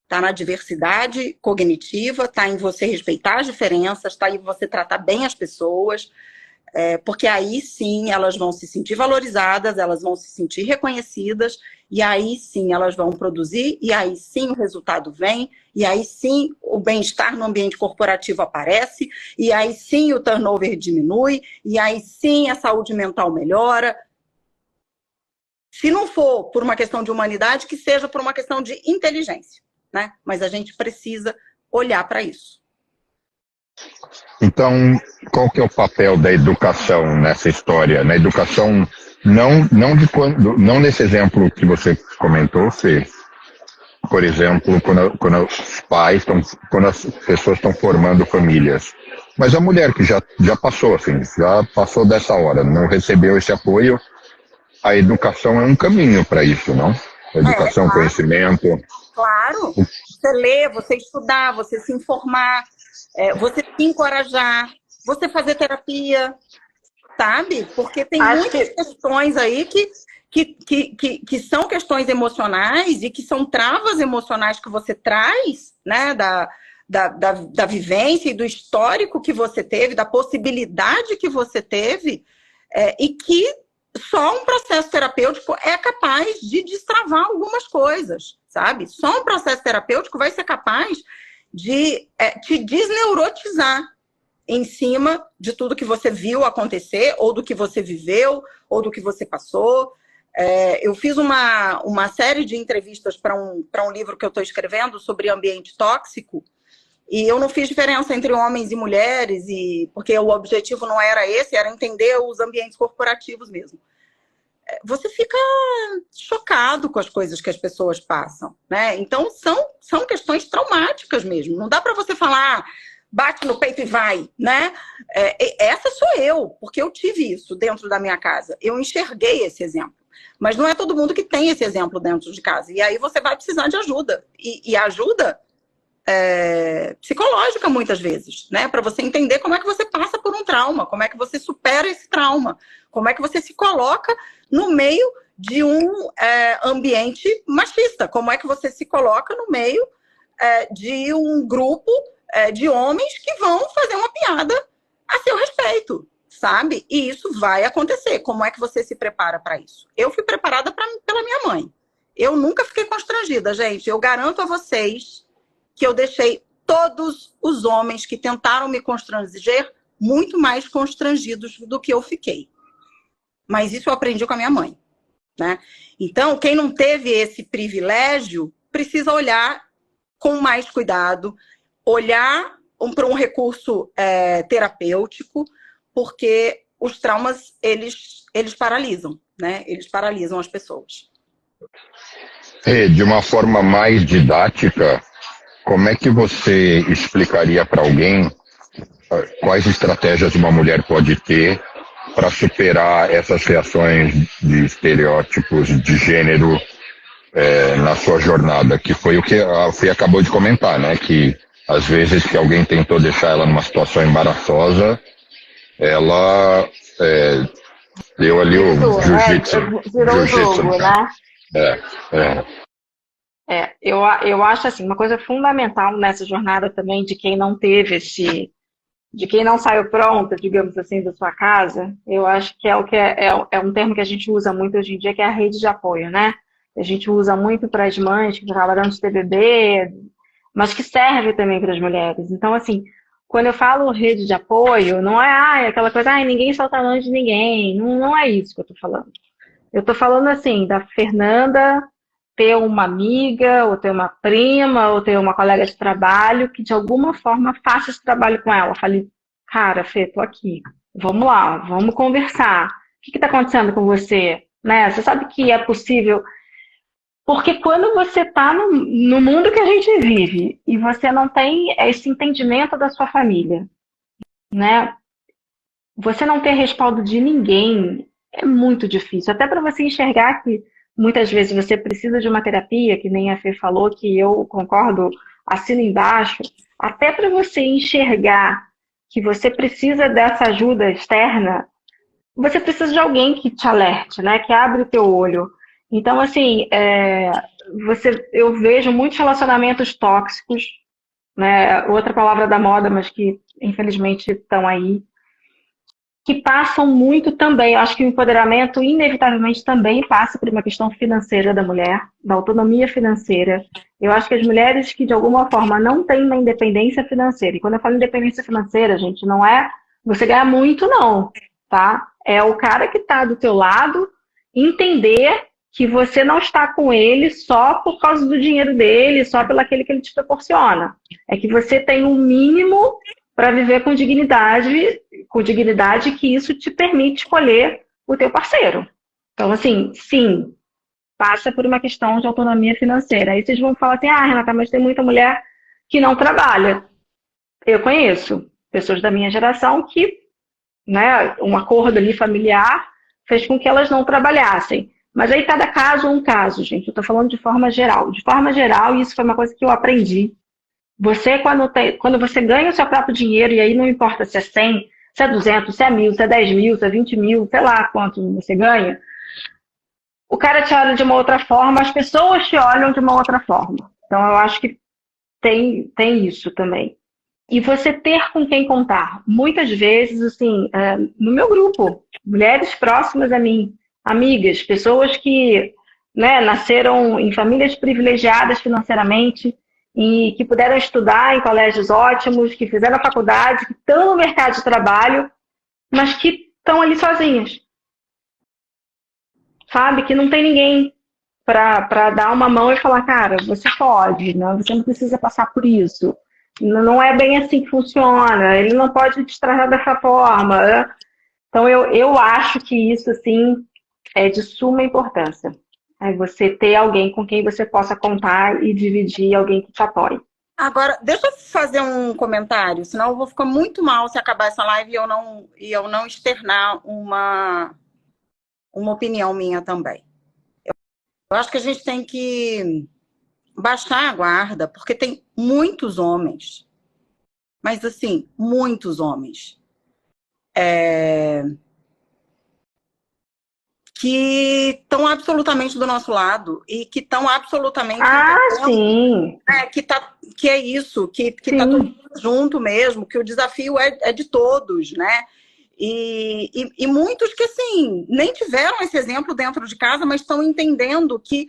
Está na diversidade cognitiva, está em você respeitar as diferenças, está em você tratar bem as pessoas, porque aí sim elas vão se sentir valorizadas, elas vão se sentir reconhecidas, e aí sim elas vão produzir, e aí sim o resultado vem, e aí sim o bem-estar no ambiente corporativo aparece, e aí sim o turnover diminui, e aí sim a saúde mental melhora. Se não for por uma questão de humanidade, que seja por uma questão de inteligência, né? Mas a gente precisa olhar para isso. Então, qual que é o papel da educação nessa história? Na educação, não nesse exemplo que você comentou, Fê. Por exemplo, quando os pais quando as pessoas estão formando famílias. Mas a mulher que já passou, assim, já passou dessa hora, não recebeu esse apoio, a educação é um caminho para isso, não? Educação, claro. Conhecimento. Claro. Você ler, você estudar, você se informar, você se encorajar, você fazer terapia, sabe? Porque tem muitas questões aí que são questões emocionais e que são travas emocionais que você traz, né? Da vivência e do histórico que você teve, da possibilidade que você teve, e que só um processo terapêutico é capaz de destravar algumas coisas, sabe? Só um processo terapêutico vai ser capaz de te desneurotizar em cima de tudo que você viu acontecer, ou do que você viveu, ou do que você passou. Eu fiz uma série de entrevistas para um livro que eu estou escrevendo sobre ambiente tóxico, e eu não fiz diferença entre homens e mulheres, porque o objetivo não era esse, era entender os ambientes corporativos mesmo. Você fica chocado com as coisas que as pessoas passam, né? Então, são questões traumáticas mesmo. Não dá para você falar, bate no peito e vai, né? Essa sou eu, porque eu tive isso dentro da minha casa. Eu enxerguei esse exemplo. Mas não é todo mundo que tem esse exemplo dentro de casa. E aí você vai precisar de ajuda. E ajuda psicológica, muitas vezes, né? Para você entender como é que você passa por um trauma, como é que você supera esse trauma, como é que você se coloca no meio de um ambiente machista, como é que você se coloca no meio de um grupo de homens que vão fazer uma piada a seu respeito, sabe? E isso vai acontecer. Como é que você se prepara para isso? Eu fui preparada pela minha mãe. Eu nunca fiquei constrangida, gente. Eu garanto a vocês que eu deixei todos os homens que tentaram me constranger muito mais constrangidos do que eu fiquei. Mas isso eu aprendi com a minha mãe, né? Então, quem não teve esse privilégio precisa olhar com mais cuidado, olhar para um recurso terapêutico, porque os traumas, eles paralisam, né? Eles paralisam as pessoas. De uma forma mais didática, como é que você explicaria para alguém quais estratégias uma mulher pode ter para superar essas reações de estereótipos de gênero na sua jornada? Que foi o que a Fê acabou de comentar, né? Que às vezes que alguém tentou deixar ela numa situação embaraçosa, ela deu ali o jiu-jitsu. Virou o jogo, né? Eu acho assim, uma coisa fundamental nessa jornada também de quem não teve de quem não saiu pronta, digamos assim, da sua casa, eu acho que é um termo que a gente usa muito hoje em dia, que é a rede de apoio, né? A gente usa muito para as mães que trabalham de TBB, mas que serve também para as mulheres. Então, assim, quando eu falo rede de apoio, não é aquela coisa, ninguém solta a mão de ninguém. Não, não é isso que eu estou falando. Eu estou falando, assim, da Fernanda ter uma amiga, ou ter uma prima, ou ter uma colega de trabalho que, de alguma forma, faça esse trabalho com ela. Fale, cara, Fê, tô aqui. Vamos lá, vamos conversar. O que está acontecendo com você? Né? Você sabe que é possível... Porque quando você está no mundo que a gente vive e você não tem esse entendimento da sua família, né? Você não ter respaldo de ninguém é muito difícil. Até para você enxergar que muitas vezes você precisa de uma terapia, que nem a Fê falou, que eu concordo, assino embaixo. Até para você enxergar que você precisa dessa ajuda externa, você precisa de alguém que te alerte, né? Que abre o teu olho. Então, assim, eu vejo muitos relacionamentos tóxicos, né? Outra palavra da moda, mas que infelizmente estão aí, que passam muito também. Eu acho que o empoderamento, inevitavelmente, também passa por uma questão financeira da mulher, da autonomia financeira. Eu acho que as mulheres que, de alguma forma, não têm uma independência financeira, e quando eu falo independência financeira, gente, não é você ganhar muito, não, tá? É o cara que está do teu lado entender que você não está com ele só por causa do dinheiro dele, só pelo aquele que ele te proporciona. É que você tem um mínimo para viver com dignidade que isso te permite escolher o teu parceiro. Então, assim, sim, passa por uma questão de autonomia financeira. Aí vocês vão falar assim, Renata, mas tem muita mulher que não trabalha. Eu conheço pessoas da minha geração que, né, um acordo ali familiar fez com que elas não trabalhassem. Mas aí cada caso é um caso, gente. Eu estou falando de forma geral. De forma geral, isso foi uma coisa que eu aprendi. Você, quando você ganha o seu próprio dinheiro, e aí não importa se é 100, se é 200, se é 1.000, se é 10 mil, se é 20 mil, sei lá quanto você ganha, o cara te olha de uma outra forma, as pessoas te olham de uma outra forma. Então, eu acho que tem isso também. E você ter com quem contar. Muitas vezes, assim, no meu grupo, mulheres próximas a mim, amigas, pessoas que, né, nasceram em famílias privilegiadas financeiramente e que puderam estudar em colégios ótimos, que fizeram a faculdade, que estão no mercado de trabalho, mas que estão ali sozinhas. Sabe? Que não tem ninguém para dar uma mão e falar, cara, você pode, né? Você não precisa passar por isso. Não é bem assim que funciona, ele não pode te tratar dessa forma. Né? Então, eu acho que isso, assim, é de suma importância. É você ter alguém com quem você possa contar e dividir, alguém que te apoie. Agora, deixa eu fazer um comentário, senão eu vou ficar muito mal se acabar essa live e eu não externar uma opinião minha também. Eu acho que a gente tem que baixar a guarda, porque tem muitos homens, mas assim, muitos homens, que estão absolutamente do nosso lado e que estão absolutamente... sim! Que é isso, que tá todo mundo junto mesmo, que o desafio é de todos, né? E muitos que, assim, nem tiveram esse exemplo dentro de casa, mas estão entendendo que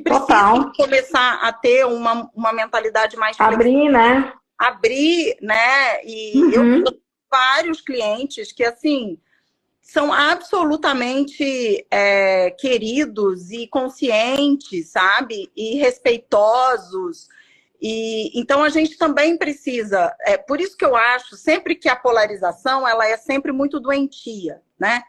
precisam começar a ter uma mentalidade mais flexível. Abrir, né? E eu tenho vários clientes que, assim, são absolutamente queridos e conscientes, sabe? E respeitosos. E então a gente também precisa, por isso que eu acho sempre que a polarização ela é sempre muito doentia, né?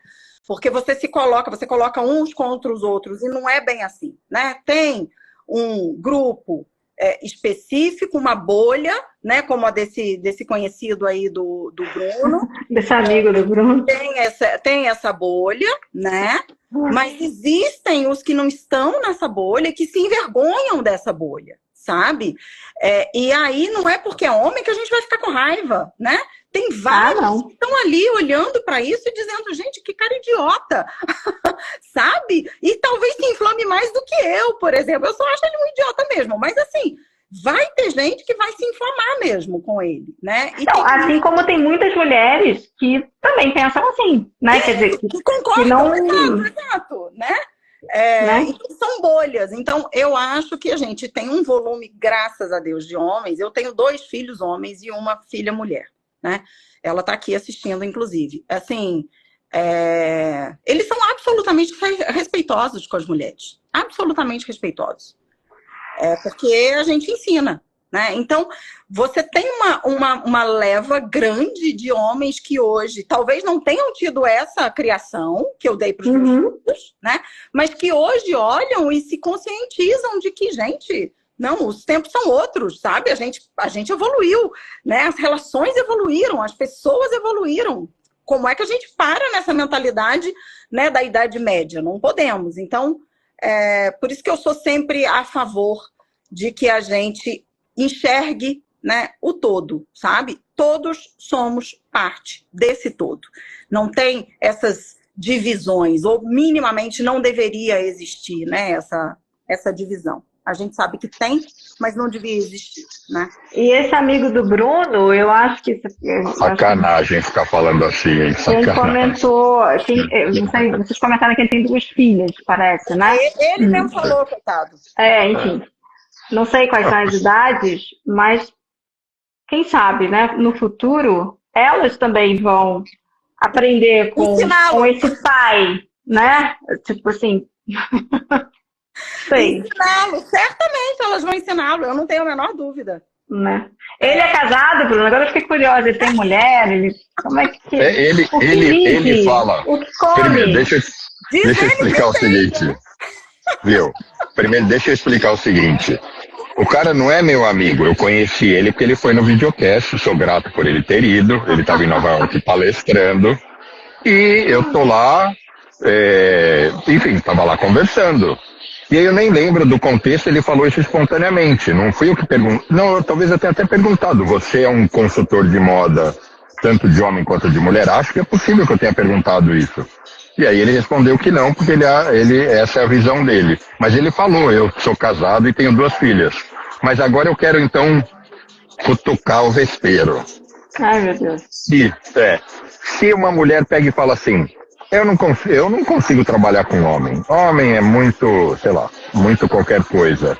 Porque você coloca uns contra os outros, e não é bem assim, né? Tem um grupo específico, uma bolha, né? Como a desse conhecido aí do Bruno. Desse amigo do Bruno. Tem essa bolha, né? Mas existem os que não estão nessa bolha, que se envergonham dessa bolha, sabe? E aí não é porque é homem que a gente vai ficar com raiva, né? Tem vários que estão ali olhando para isso e dizendo, gente, que cara idiota, sabe? E talvez se inflame mais do que eu, por exemplo. Eu só acho ele um idiota mesmo, mas assim, vai ter gente que vai se inflamar mesmo com ele, né? Então, assim como tem muitas mulheres que também pensam assim, né? Quer dizer, que concordam, que não... exato, né? Então, são bolhas. Então, eu acho que a gente tem um volume, graças a Deus, de homens. Eu tenho 2 filhos homens e uma filha mulher, né? Ela está aqui assistindo, inclusive. Assim, eles são absolutamente respeitosos com as mulheres. Absolutamente respeitosos. Porque a gente ensina, né? Então, você tem uma leva grande de homens que hoje talvez não tenham tido essa criação que eu dei para os meus filhos, né? Mas que hoje olham e se conscientizam de que, gente, não, os tempos são outros, sabe? A gente evoluiu, né? As relações evoluíram, as pessoas evoluíram. Como é que a gente para nessa mentalidade, né, da Idade Média? Não podemos. Então, por isso que eu sou sempre a favor de que a gente enxergue, né, o todo, sabe? Todos somos parte desse todo. Não tem essas divisões, ou minimamente não deveria existir, né, essa divisão. A gente sabe que tem, mas não devia existir, né? E esse amigo do Bruno, eu acho que... Sacanagem ficar falando assim, hein? Quem comentou... não sei, vocês comentaram que ele tem 2 filhas, parece, né? Ele mesmo falou, coitado. Enfim. Não sei quais são as idades, mas quem sabe, né? No futuro, elas também vão aprender com esse pai, né? Tipo assim... Sei. Ensiná-lo, certamente elas vão ensiná-lo, eu não tenho a menor dúvida. Né? Ele é casado, Bruno? Agora eu fiquei curiosa, ele tem mulher? Como é que... Ele fala... O que come? Primeiro, deixa eu explicar o seguinte. Viu? Primeiro, deixa eu explicar o seguinte. O cara não é meu amigo, eu conheci ele porque ele foi no videocast, sou grato por ele ter ido, ele estava em Nova York palestrando, e eu tô lá, enfim, estava lá conversando. E aí eu nem lembro do contexto, ele falou isso espontaneamente, não fui eu que perguntei. Não, talvez eu tenha até perguntado, você é um consultor de moda, tanto de homem quanto de mulher? Acho que é possível que eu tenha perguntado isso. E aí ele respondeu que não, porque essa é a visão dele. Mas ele falou, eu sou casado e tenho 2 filhas. Mas agora eu quero então cutucar o vespeiro. Ai, meu Deus. Se uma mulher pega e fala assim, eu não consigo trabalhar com homem. Homem é muito, sei lá, muito qualquer coisa.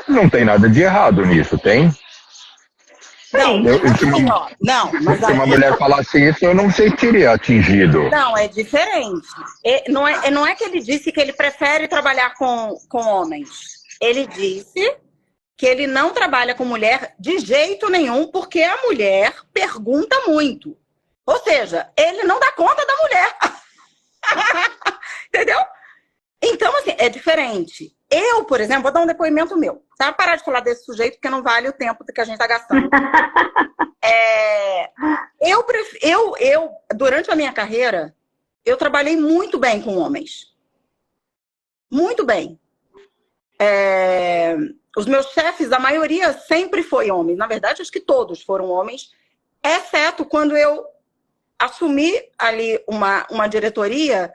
Não tem nada de errado nisso, tem? Se uma mulher falasse isso, eu não sentiria atingido. Não, é diferente. Não é que ele disse que ele prefere trabalhar com homens. Ele disse que ele não trabalha com mulher de jeito nenhum, porque a mulher pergunta muito. Ou seja, ele não dá conta da mulher. Entendeu? Então, assim, é diferente. Eu, por exemplo, vou dar um depoimento meu. Tá? Parar de falar desse sujeito, porque não vale o tempo que a gente está gastando. Durante a minha carreira, eu trabalhei muito bem com homens. Muito bem. Os meus chefes, a maioria sempre foi homem. Na verdade, acho que todos foram homens, exceto quando eu assumi ali uma diretoria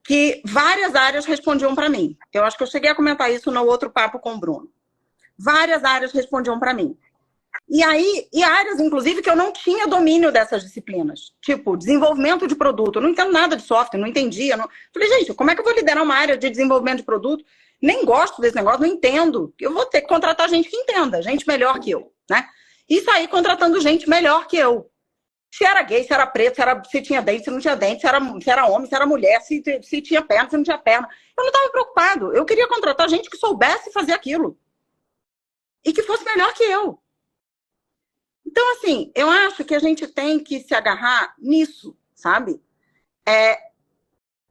que várias áreas respondiam para mim. Eu acho que eu cheguei a comentar isso no outro papo com o Bruno. Várias áreas respondiam para mim. E áreas, inclusive, que eu não tinha domínio dessas disciplinas. Tipo, desenvolvimento de produto. Eu não entendo nada de software, não entendia. Falei, gente, como é que eu vou liderar uma área de desenvolvimento de produto? Nem gosto desse negócio, não entendo. Eu vou ter que contratar gente que entenda, gente melhor que eu, né? E sair contratando gente melhor que eu. Se era gay, se era preto, se tinha dente, se não tinha dente, se era homem, se era mulher, se tinha perna, se não tinha perna. Eu não estava preocupado. Eu queria contratar gente que soubesse fazer aquilo. e que fosse melhor que eu. Então, assim, eu acho que a gente tem que se agarrar nisso, sabe?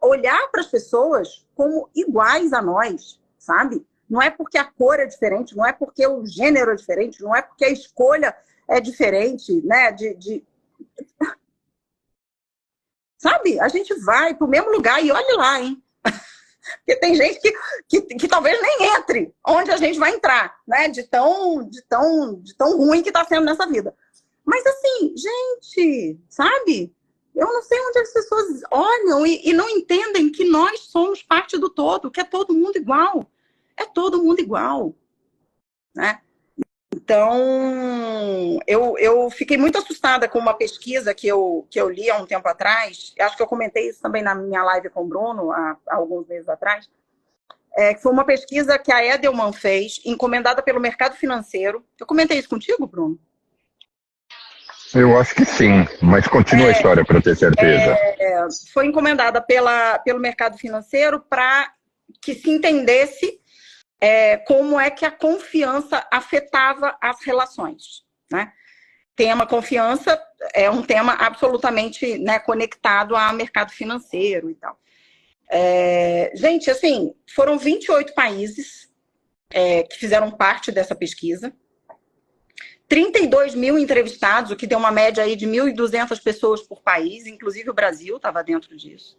Olhar para as pessoas como iguais a nós, sabe? Não é porque a cor é diferente, não é porque o gênero é diferente, não é porque a escolha é diferente, né? Sabe? A gente vai para o mesmo lugar e olhe lá, hein? Porque tem gente que talvez nem entre onde a gente vai entrar, né? De tão ruim que está sendo nessa vida. Mas assim, gente, sabe? Eu não sei onde as pessoas olham e não entendem que nós somos parte do todo, que é todo mundo igual. É todo mundo igual, né? Então, eu fiquei muito assustada com uma pesquisa que eu li há um tempo atrás, acho que eu comentei isso também na minha live com o Bruno, há alguns meses atrás, que foi uma pesquisa que a Edelman fez, encomendada pelo mercado financeiro. Eu comentei isso contigo, Bruno? Eu acho que sim, mas continua a história para eu ter certeza. Foi encomendada pelo mercado financeiro para que se entendesse como é que a confiança afetava as relações, né? Tema confiança é um tema absolutamente, né, conectado ao mercado financeiro e tal. Gente, assim, foram 28 países que fizeram parte dessa pesquisa, 32 mil entrevistados, o que deu uma média aí de 1.200 pessoas por país, inclusive o Brasil estava dentro disso.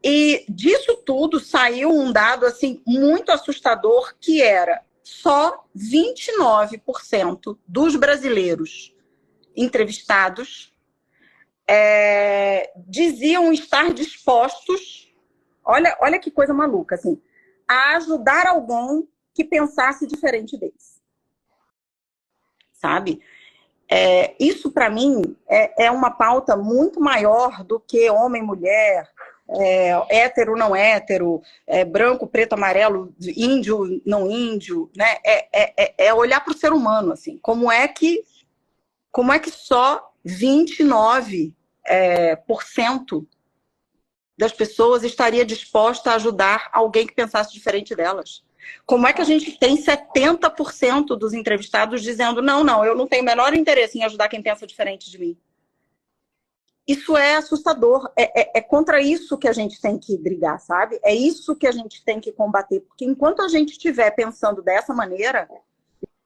E disso tudo saiu um dado assim muito assustador, que era só 29% dos brasileiros entrevistados diziam estar dispostos, olha que coisa maluca, assim, a ajudar alguém que pensasse diferente deles. Sabe? Isso, para mim, é uma pauta muito maior do que homem, mulher, hétero, não hétero, branco, preto, amarelo, índio, não índio, né? Olhar para o ser humano, assim. Como é que só 29% das pessoas estaria disposta a ajudar alguém que pensasse diferente delas? Como é que a gente tem 70% dos entrevistados dizendo não, eu não tenho o menor interesse em ajudar quem pensa diferente de mim? Isso é assustador. É contra isso que a gente tem que brigar, sabe? É isso que a gente tem que combater. Porque enquanto a gente estiver pensando dessa maneira,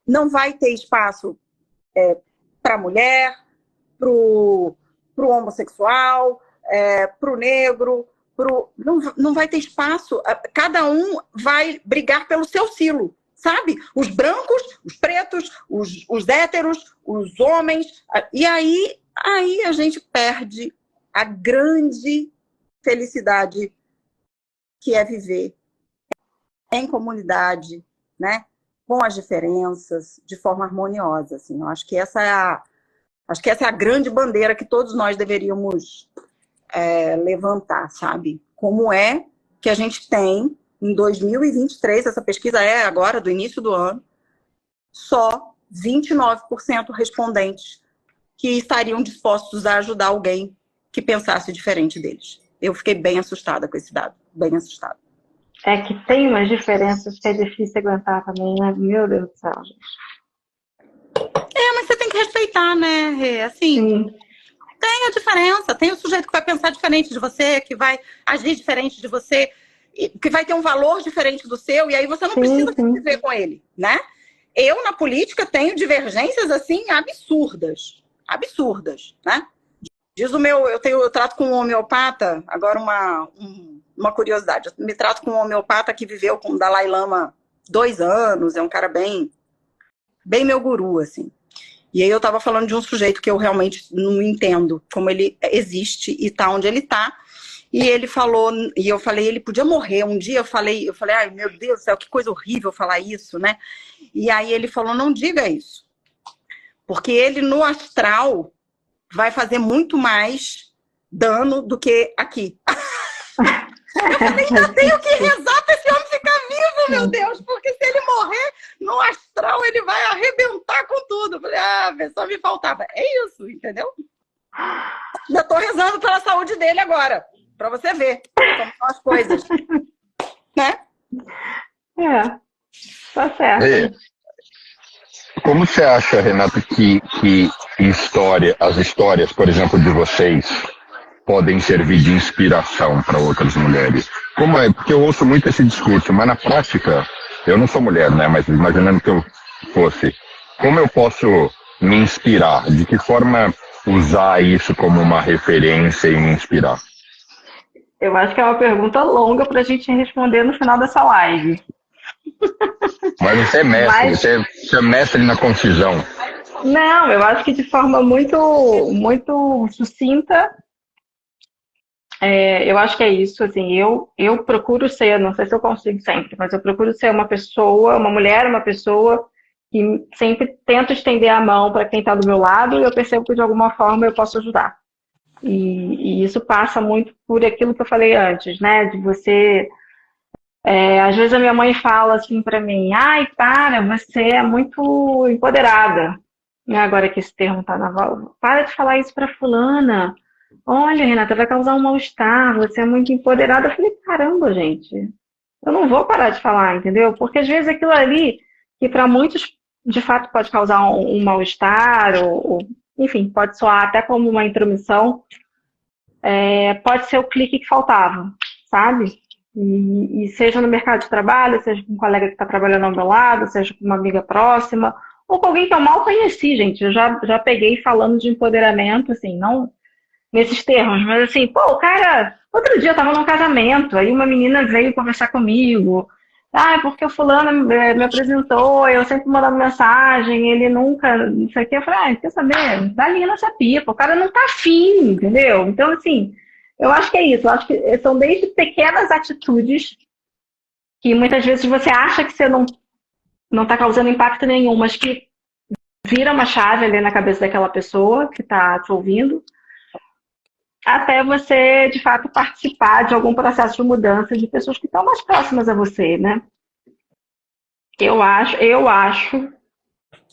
não vai ter espaço para a mulher, para o homossexual, para o negro. Não vai ter espaço. Cada um vai brigar pelo seu silo, sabe? Os brancos, os pretos, os héteros, os homens. E aí a gente perde a grande felicidade que é viver em comunidade, né? Com as diferenças, de forma harmoniosa. Assim. Eu acho que essa é a grande bandeira que todos nós deveríamos levantar, sabe? Como é que a gente tem, em 2023, essa pesquisa é agora, do início do ano, só 29% respondentes que estariam dispostos a ajudar alguém que pensasse diferente deles. Eu fiquei bem assustada com esse dado, bem assustada. É que tem umas diferenças que é difícil aguentar também, né? Meu Deus do céu, gente. Mas você tem que respeitar, né, Rê? Assim, sim. Tem a diferença, tem o sujeito que vai pensar diferente de você, que vai agir diferente de você, que vai ter um valor diferente do seu, e aí você não precisa conviver com ele, né? Eu, na política, tenho divergências, assim, absurdas, né? Diz eu trato com um homeopata, agora uma curiosidade, eu me trato com um homeopata que viveu com o Dalai Lama 2 anos, é um cara bem meu guru, assim. E aí eu estava falando de um sujeito que eu realmente não entendo como ele existe e tá onde ele tá. E ele falou, e eu falei, ele podia morrer. Um dia eu falei, ai meu Deus do céu, que coisa horrível falar isso, né? E aí ele falou, não diga isso. Porque ele no astral vai fazer muito mais dano do que aqui. Eu falei, ainda tenho que rezar para esse homem ficar vivo, meu Deus, porque se ele morrer no astral, ele vai arrebentar com tudo. Eu falei, só me faltava. É isso, entendeu? Eu tô rezando pela saúde dele agora, para você ver como são as coisas. Né? Tá certo. Como você acha, Renata, que as histórias, por exemplo, de vocês, podem servir de inspiração para outras mulheres? Como é? Porque eu ouço muito esse discurso, mas na prática, eu não sou mulher, né? Mas imaginando que eu fosse, como eu posso me inspirar? De que forma usar isso como uma referência e me inspirar? Eu acho que é uma pergunta longa para a gente responder no final dessa live. Mas você é mestre, você é mestre na concisão. Não, eu acho que de forma muito sucinta, eu acho que é isso. Assim, eu procuro ser, não sei se eu consigo sempre, mas eu procuro ser uma pessoa, uma mulher, uma pessoa que sempre tento estender a mão para quem está do meu lado e eu percebo que de alguma forma eu posso ajudar. E isso passa muito por aquilo que eu falei antes, né? De você. Às vezes a minha mãe fala assim para mim: ai, para, você é muito empoderada. E agora que esse termo tá na voz, para de falar isso para fulana. Olha, Renata, vai causar um mal-estar, você é muito empoderada. Eu falei: caramba, gente, eu não vou parar de falar, entendeu? Porque às vezes aquilo ali, que para muitos de fato pode causar um mal-estar, enfim, pode soar até como uma intromissão, pode ser o clique que faltava, sabe? E seja no mercado de trabalho, seja com um colega que está trabalhando ao meu lado, seja com uma amiga próxima, ou com alguém que eu mal conheci, gente. Eu já peguei falando de empoderamento, assim, não nesses termos, mas assim, pô, o cara, outro dia eu tava num casamento, aí uma menina veio conversar comigo, porque o fulano me apresentou, eu sempre mandava mensagem, ele nunca, não sei o que, eu falei, quer saber, dá linha nessa pipa, o cara não tá afim, entendeu? Então, assim, eu acho que é isso, eu acho que são desde pequenas atitudes que muitas vezes você acha que você não tá causando impacto nenhum, mas que vira uma chave ali na cabeça daquela pessoa que tá te ouvindo, até você, de fato, participar de algum processo de mudança de pessoas que estão mais próximas a você, né? Eu acho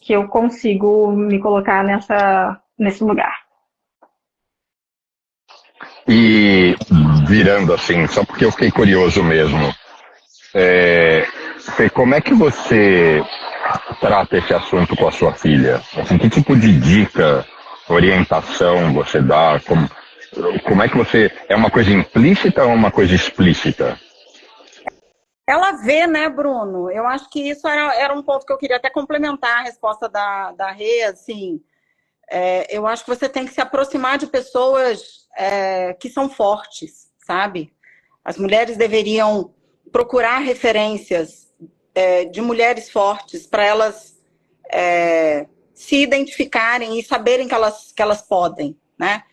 que eu consigo me colocar nesse lugar. E virando assim, só porque eu fiquei curioso mesmo, como é que você trata esse assunto com a sua filha? Assim, que tipo de dica, orientação você dá? Como é que você... É uma coisa implícita ou uma coisa explícita? Ela vê, né, Bruno? Eu acho que isso era um ponto que eu queria até complementar a resposta da Rê, assim. Eu acho que você tem que se aproximar de pessoas que são fortes, sabe? As mulheres deveriam procurar referências de mulheres fortes para elas se identificarem e saberem que elas podem, né?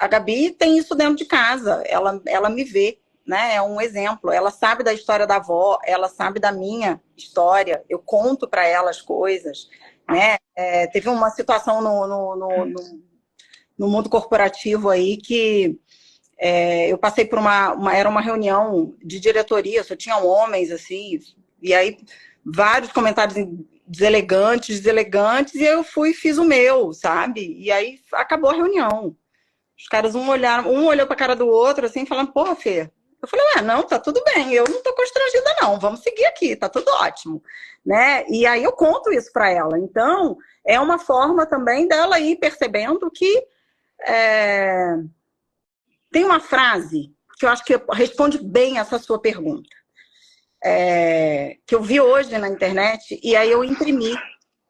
A Gabi tem isso dentro de casa, ela me vê, né? É um exemplo. Ela sabe da história da avó, ela sabe da minha história, eu conto para ela as coisas, né? Teve uma situação no mundo corporativo aí que eu passei por era uma reunião de diretoria, só tinha homens, assim, e aí vários comentários deselegantes, e eu fui e fiz o meu, sabe? E aí acabou a reunião. Os caras, um olhou pra cara do outro, assim, falando, pô, Fê. Eu falei, não, tá tudo bem, eu não tô constrangida, não, vamos seguir aqui, tá tudo ótimo, né? E aí eu conto isso pra ela. Então, é uma forma também dela ir percebendo que tem uma frase que eu acho que responde bem essa sua pergunta, que eu vi hoje na internet, e aí eu imprimi,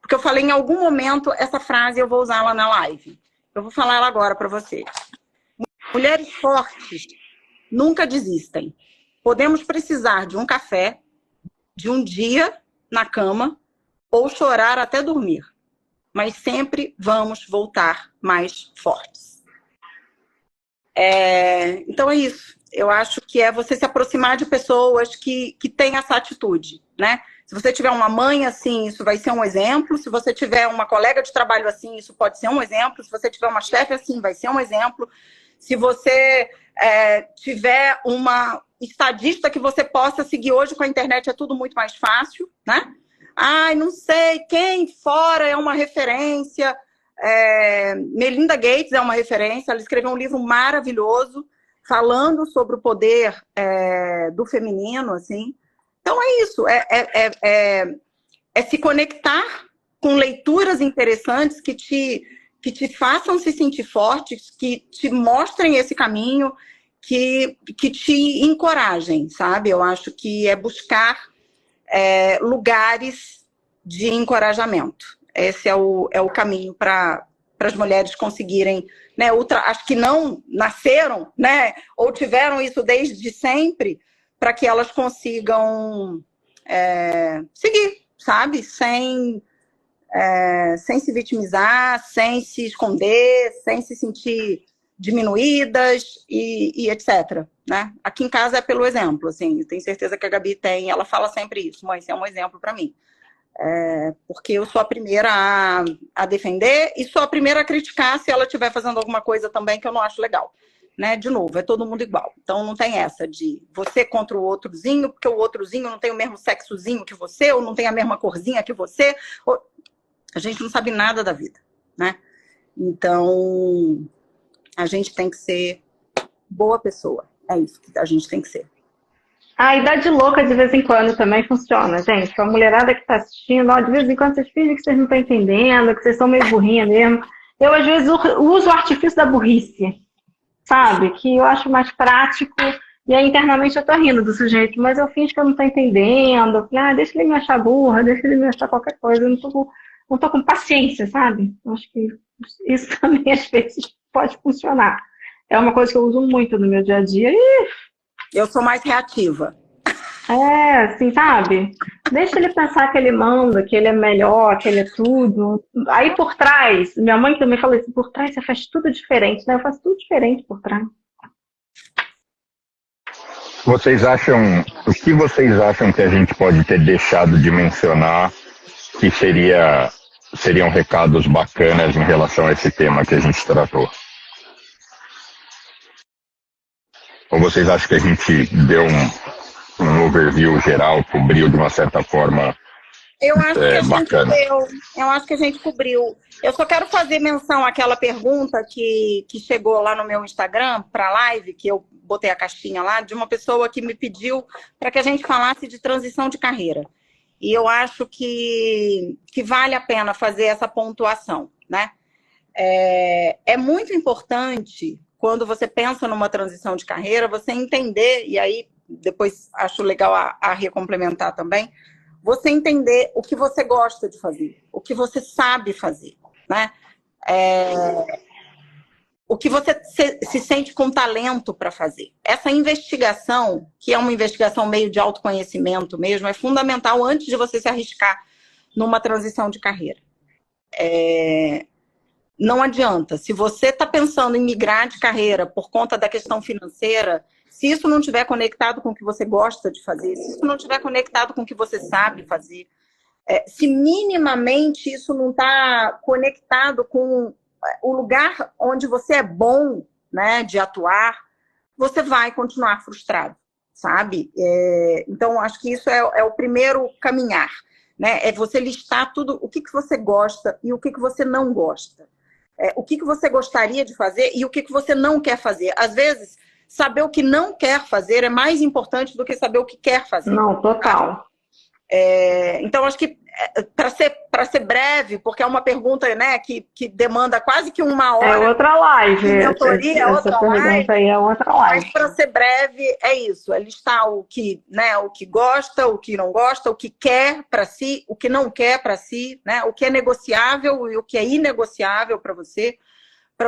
porque eu falei em algum momento essa frase, eu vou usar ela na live. Eu vou falar ela agora para você. Mulheres fortes nunca desistem. Podemos precisar de um café, de um dia na cama, ou chorar até dormir. Mas sempre vamos voltar mais fortes. Então é isso. Eu acho que é você se aproximar de pessoas que têm essa atitude, né? Se você tiver uma mãe assim, isso vai ser um exemplo. Se você tiver uma colega de trabalho assim, isso pode ser um exemplo. Se você tiver uma chefe assim, vai ser um exemplo. Se você tiver uma estadista que você possa seguir hoje com a internet, é tudo muito mais fácil, né? Ai, não sei, quem fora é uma referência. Melinda Gates é uma referência. Ela escreveu um livro maravilhoso falando sobre o poder do feminino, assim. Então é isso, é se conectar com leituras interessantes que te façam se sentir forte, que te mostrem esse caminho, que te encorajem, sabe? Eu acho que é buscar lugares de encorajamento. Esse é o caminho para as mulheres conseguirem, né, acho que não nasceram, né, ou tiveram isso desde sempre, para que elas consigam seguir, sabe? Sem se vitimizar, sem se esconder, sem se sentir diminuídas e etc. Né? Aqui em casa é pelo exemplo, assim, tenho certeza que a Gabi tem, ela fala sempre isso, mãe, você é um exemplo para mim. Porque eu sou a primeira a defender e sou a primeira a criticar se ela estiver fazendo alguma coisa também que eu não acho legal. Né? De novo, é todo mundo igual. Então não tem essa de você contra o outrozinho, porque o outrozinho não tem o mesmo sexozinho que você, ou não tem a mesma corzinha que você. A gente não sabe nada da vida, né? Então, a gente tem que ser boa pessoa. É isso que a gente tem que ser. A idade louca de vez em quando também funciona, gente. A mulherada que está assistindo, ó, de vez em quando vocês fingem que vocês não estão entendendo, que vocês são meio burrinha mesmo. Eu, às vezes, uso o artifício da burrice, sabe? Que eu acho mais prático. E aí, internamente, eu tô rindo do sujeito, mas eu finjo que eu não tô entendendo. Eu falei, deixa ele me achar burra, deixa ele me achar qualquer coisa. Eu não tô com paciência, sabe? Acho que isso também, às vezes, pode funcionar. É uma coisa que eu uso muito no meu dia a dia. Eu sou mais reativa. Assim, sabe? Deixa ele pensar que ele manda, que ele é melhor, que ele é tudo. Aí por trás, minha mãe também falou assim, por trás você faz tudo diferente, né? Eu faço tudo diferente por trás. Vocês acham, o que vocês acham que a gente pode ter deixado de mencionar que seriam recados bacanas em relação a esse tema que a gente tratou? Ou vocês acham que a gente deu um overview geral, cobriu de uma certa forma eu acho que a bacana? Eu acho que a gente cobriu. Eu só quero fazer menção àquela pergunta que chegou lá no meu Instagram, para a live, que eu botei a caixinha lá, de uma pessoa que me pediu para que a gente falasse de transição de carreira. E eu acho que vale a pena fazer essa pontuação, né? É muito importante, quando você pensa numa transição de carreira, você entender, e aí depois acho legal a recomplementar também, você entender o que você gosta de fazer, o que você sabe fazer, né? O que você se sente com talento para fazer. Essa investigação, que é uma investigação meio de autoconhecimento mesmo, é fundamental antes de você se arriscar numa transição de carreira. Não adianta. Se você está pensando em migrar de carreira por conta da questão financeira, se isso não estiver conectado com o que você gosta de fazer, se isso não estiver conectado com o que você sabe fazer, se minimamente isso não está conectado com o lugar onde você é bom, né, de atuar, você vai continuar frustrado, sabe? Então, acho que isso é o primeiro caminhar, né? É você listar tudo, o que você gosta e o que você não gosta. O que você gostaria de fazer e o que você não quer fazer. Às vezes, saber o que não quer fazer é mais importante do que saber o que quer fazer. Não, total. Então, acho que para ser breve, porque é uma pergunta, né, que demanda quase que uma hora. É outra live. Mentoria, essa pergunta aí é outra live. Mas para ser breve, é isso. É listar o que gosta, o que não gosta, o que quer para si, o que não quer para si, né, o que é negociável e o que é inegociável para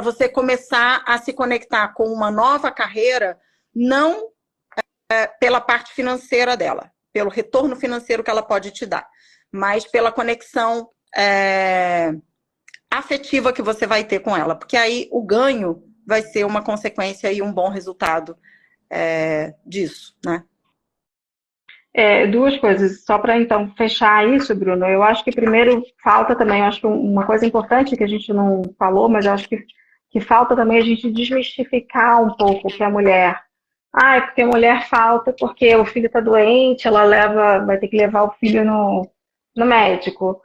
você começar a se conectar com uma nova carreira, não pela parte financeira dela, pelo retorno financeiro que ela pode te dar, mas pela conexão afetiva que você vai ter com ela, porque aí o ganho vai ser uma consequência e um bom resultado disso, né? Duas coisas, só para então fechar isso, Bruno, eu acho que primeiro falta também, eu acho que uma coisa importante que a gente não falou, mas eu acho que falta também a gente desmistificar um pouco que a mulher, é porque a mulher falta porque o filho está doente, ela vai ter que levar o filho no médico,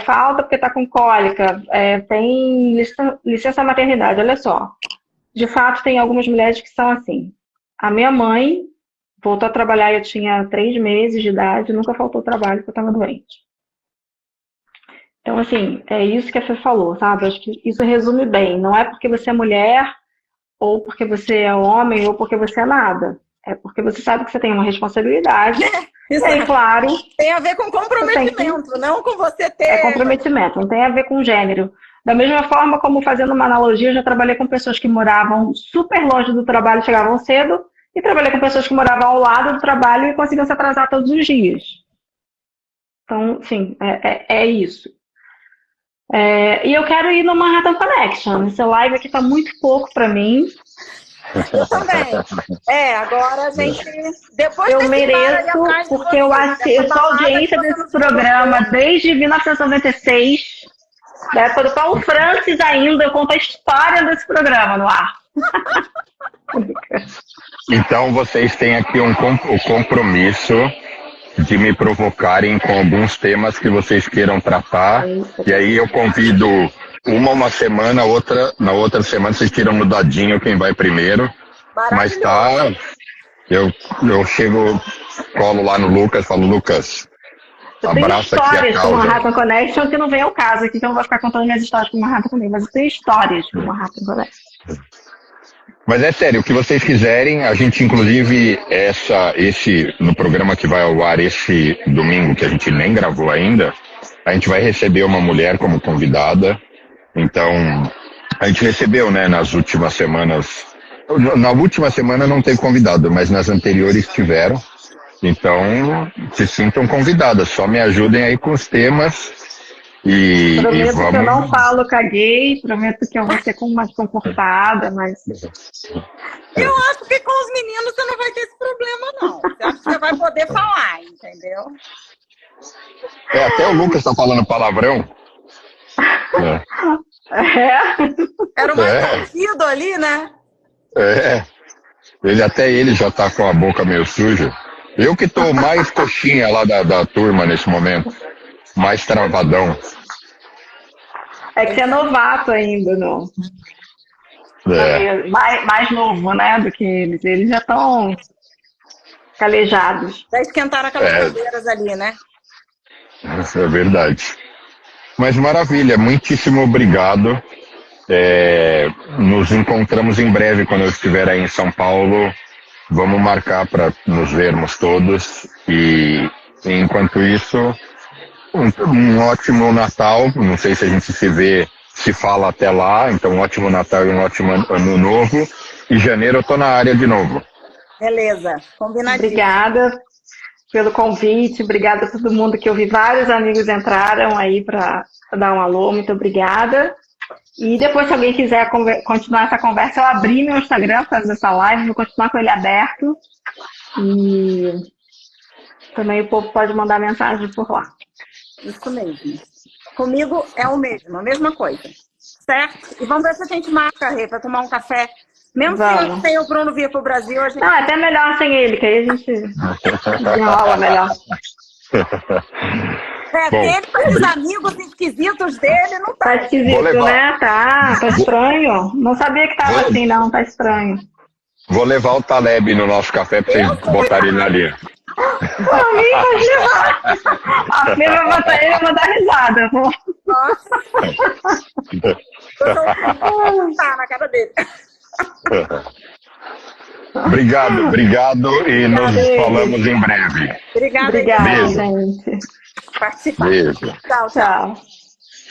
falta porque está com cólica, tem licença maternidade, olha só, de fato tem algumas mulheres que são assim, a minha mãe voltou a trabalhar, eu tinha 3 meses de idade, nunca faltou trabalho porque eu estava doente. Então, assim, é isso que a Fê falou, sabe? Acho que isso resume bem. Não é porque você é mulher, ou porque você é homem, ou porque você é nada. É porque você sabe que você tem uma responsabilidade. E aí, claro, tem a ver com comprometimento, não com você ter... É comprometimento, não tem a ver com gênero. Da mesma forma como, fazendo uma analogia, eu já trabalhei com pessoas que moravam super longe do trabalho, chegavam cedo, e trabalhei com pessoas que moravam ao lado do trabalho e conseguiam se atrasar todos os dias. Então, sim, é isso. E eu quero ir no Manhattan Connection. Essa live aqui está muito pouco para mim. Eu também. Agora a gente... Depois eu mereço, porque eu assisto a audiência desse programa desde 1996, da época do Paulo Francis ainda. Eu conto a história desse programa no ar. Então vocês têm aqui o compromisso de me provocarem com alguns temas que vocês queiram tratar, e aí eu convido uma semana, na outra semana vocês tiram no dadinho quem vai primeiro, mas eu chego, colo lá no Lucas, falo, Lucas, abraça aqui a causa. Eu tenho histórias com o Manhattan Connection que não vem ao caso aqui, então eu vou ficar contando minhas histórias com o Manhattan Connection, mas eu tenho histórias com o Manhattan Connection. Mas é sério, o que vocês quiserem, a gente inclusive, no programa que vai ao ar esse domingo, que a gente nem gravou ainda, a gente vai receber uma mulher como convidada. Então, a gente recebeu, né, nas últimas semanas, na última semana não teve convidado, mas nas anteriores tiveram. Então, se sintam convidadas, só me ajudem aí com os temas. Prometo vamos... que eu não falo caguei, prometo que eu vou ser mais comportada, mas... Eu acho que com os meninos você não vai ter esse problema, não. Eu acho que você vai poder falar, entendeu? Até o Lucas tá falando palavrão. Era o mais conhecido ali, né? Até ele já tá com a boca meio suja. Eu que tô mais coxinha lá da turma nesse momento. Mais travadão. É que você é novato ainda, não? Mais novo, né, do que eles. Eles já estão calejados. Já esquentaram aquelas cadeiras ali, né? Isso é verdade. Mas maravilha, muitíssimo obrigado. Nos encontramos em breve quando eu estiver aí em São Paulo. Vamos marcar para nos vermos todos. E enquanto isso... Um ótimo Natal, não sei se a gente se fala até lá, então um ótimo Natal e um ótimo Ano Novo. E janeiro eu tô na área de novo. Beleza, combinadinho. Obrigada pelo convite, obrigada a todo mundo que eu vi. Vários amigos entraram aí para dar um alô, muito obrigada. E depois, se alguém quiser continuar essa conversa, eu abri meu Instagram para fazer essa live, vou continuar com ele aberto. E também o povo pode mandar mensagem por lá. Isso mesmo. Comigo é o mesmo, a mesma coisa. Certo? E vamos ver se a gente marca, Rê, para tomar um café. Mesmo sem o Bruno vir para o Brasil, a gente... Não, é até melhor sem ele, que aí a gente desenrola melhor. Aqueles amigos esquisitos dele, não tá. Tá esquisito, né? Tá estranho. Não sabia que tava assim, não. Tá estranho. Vou levar o Taleb no nosso café para vocês botarem ele na linha. A Fê vai botar ele e vai dar risada. Tá na cara dele. Obrigado e nos falamos em breve. Obrigada, gente. Participar. Beijo. Tchau.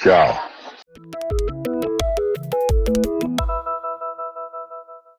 Tchau.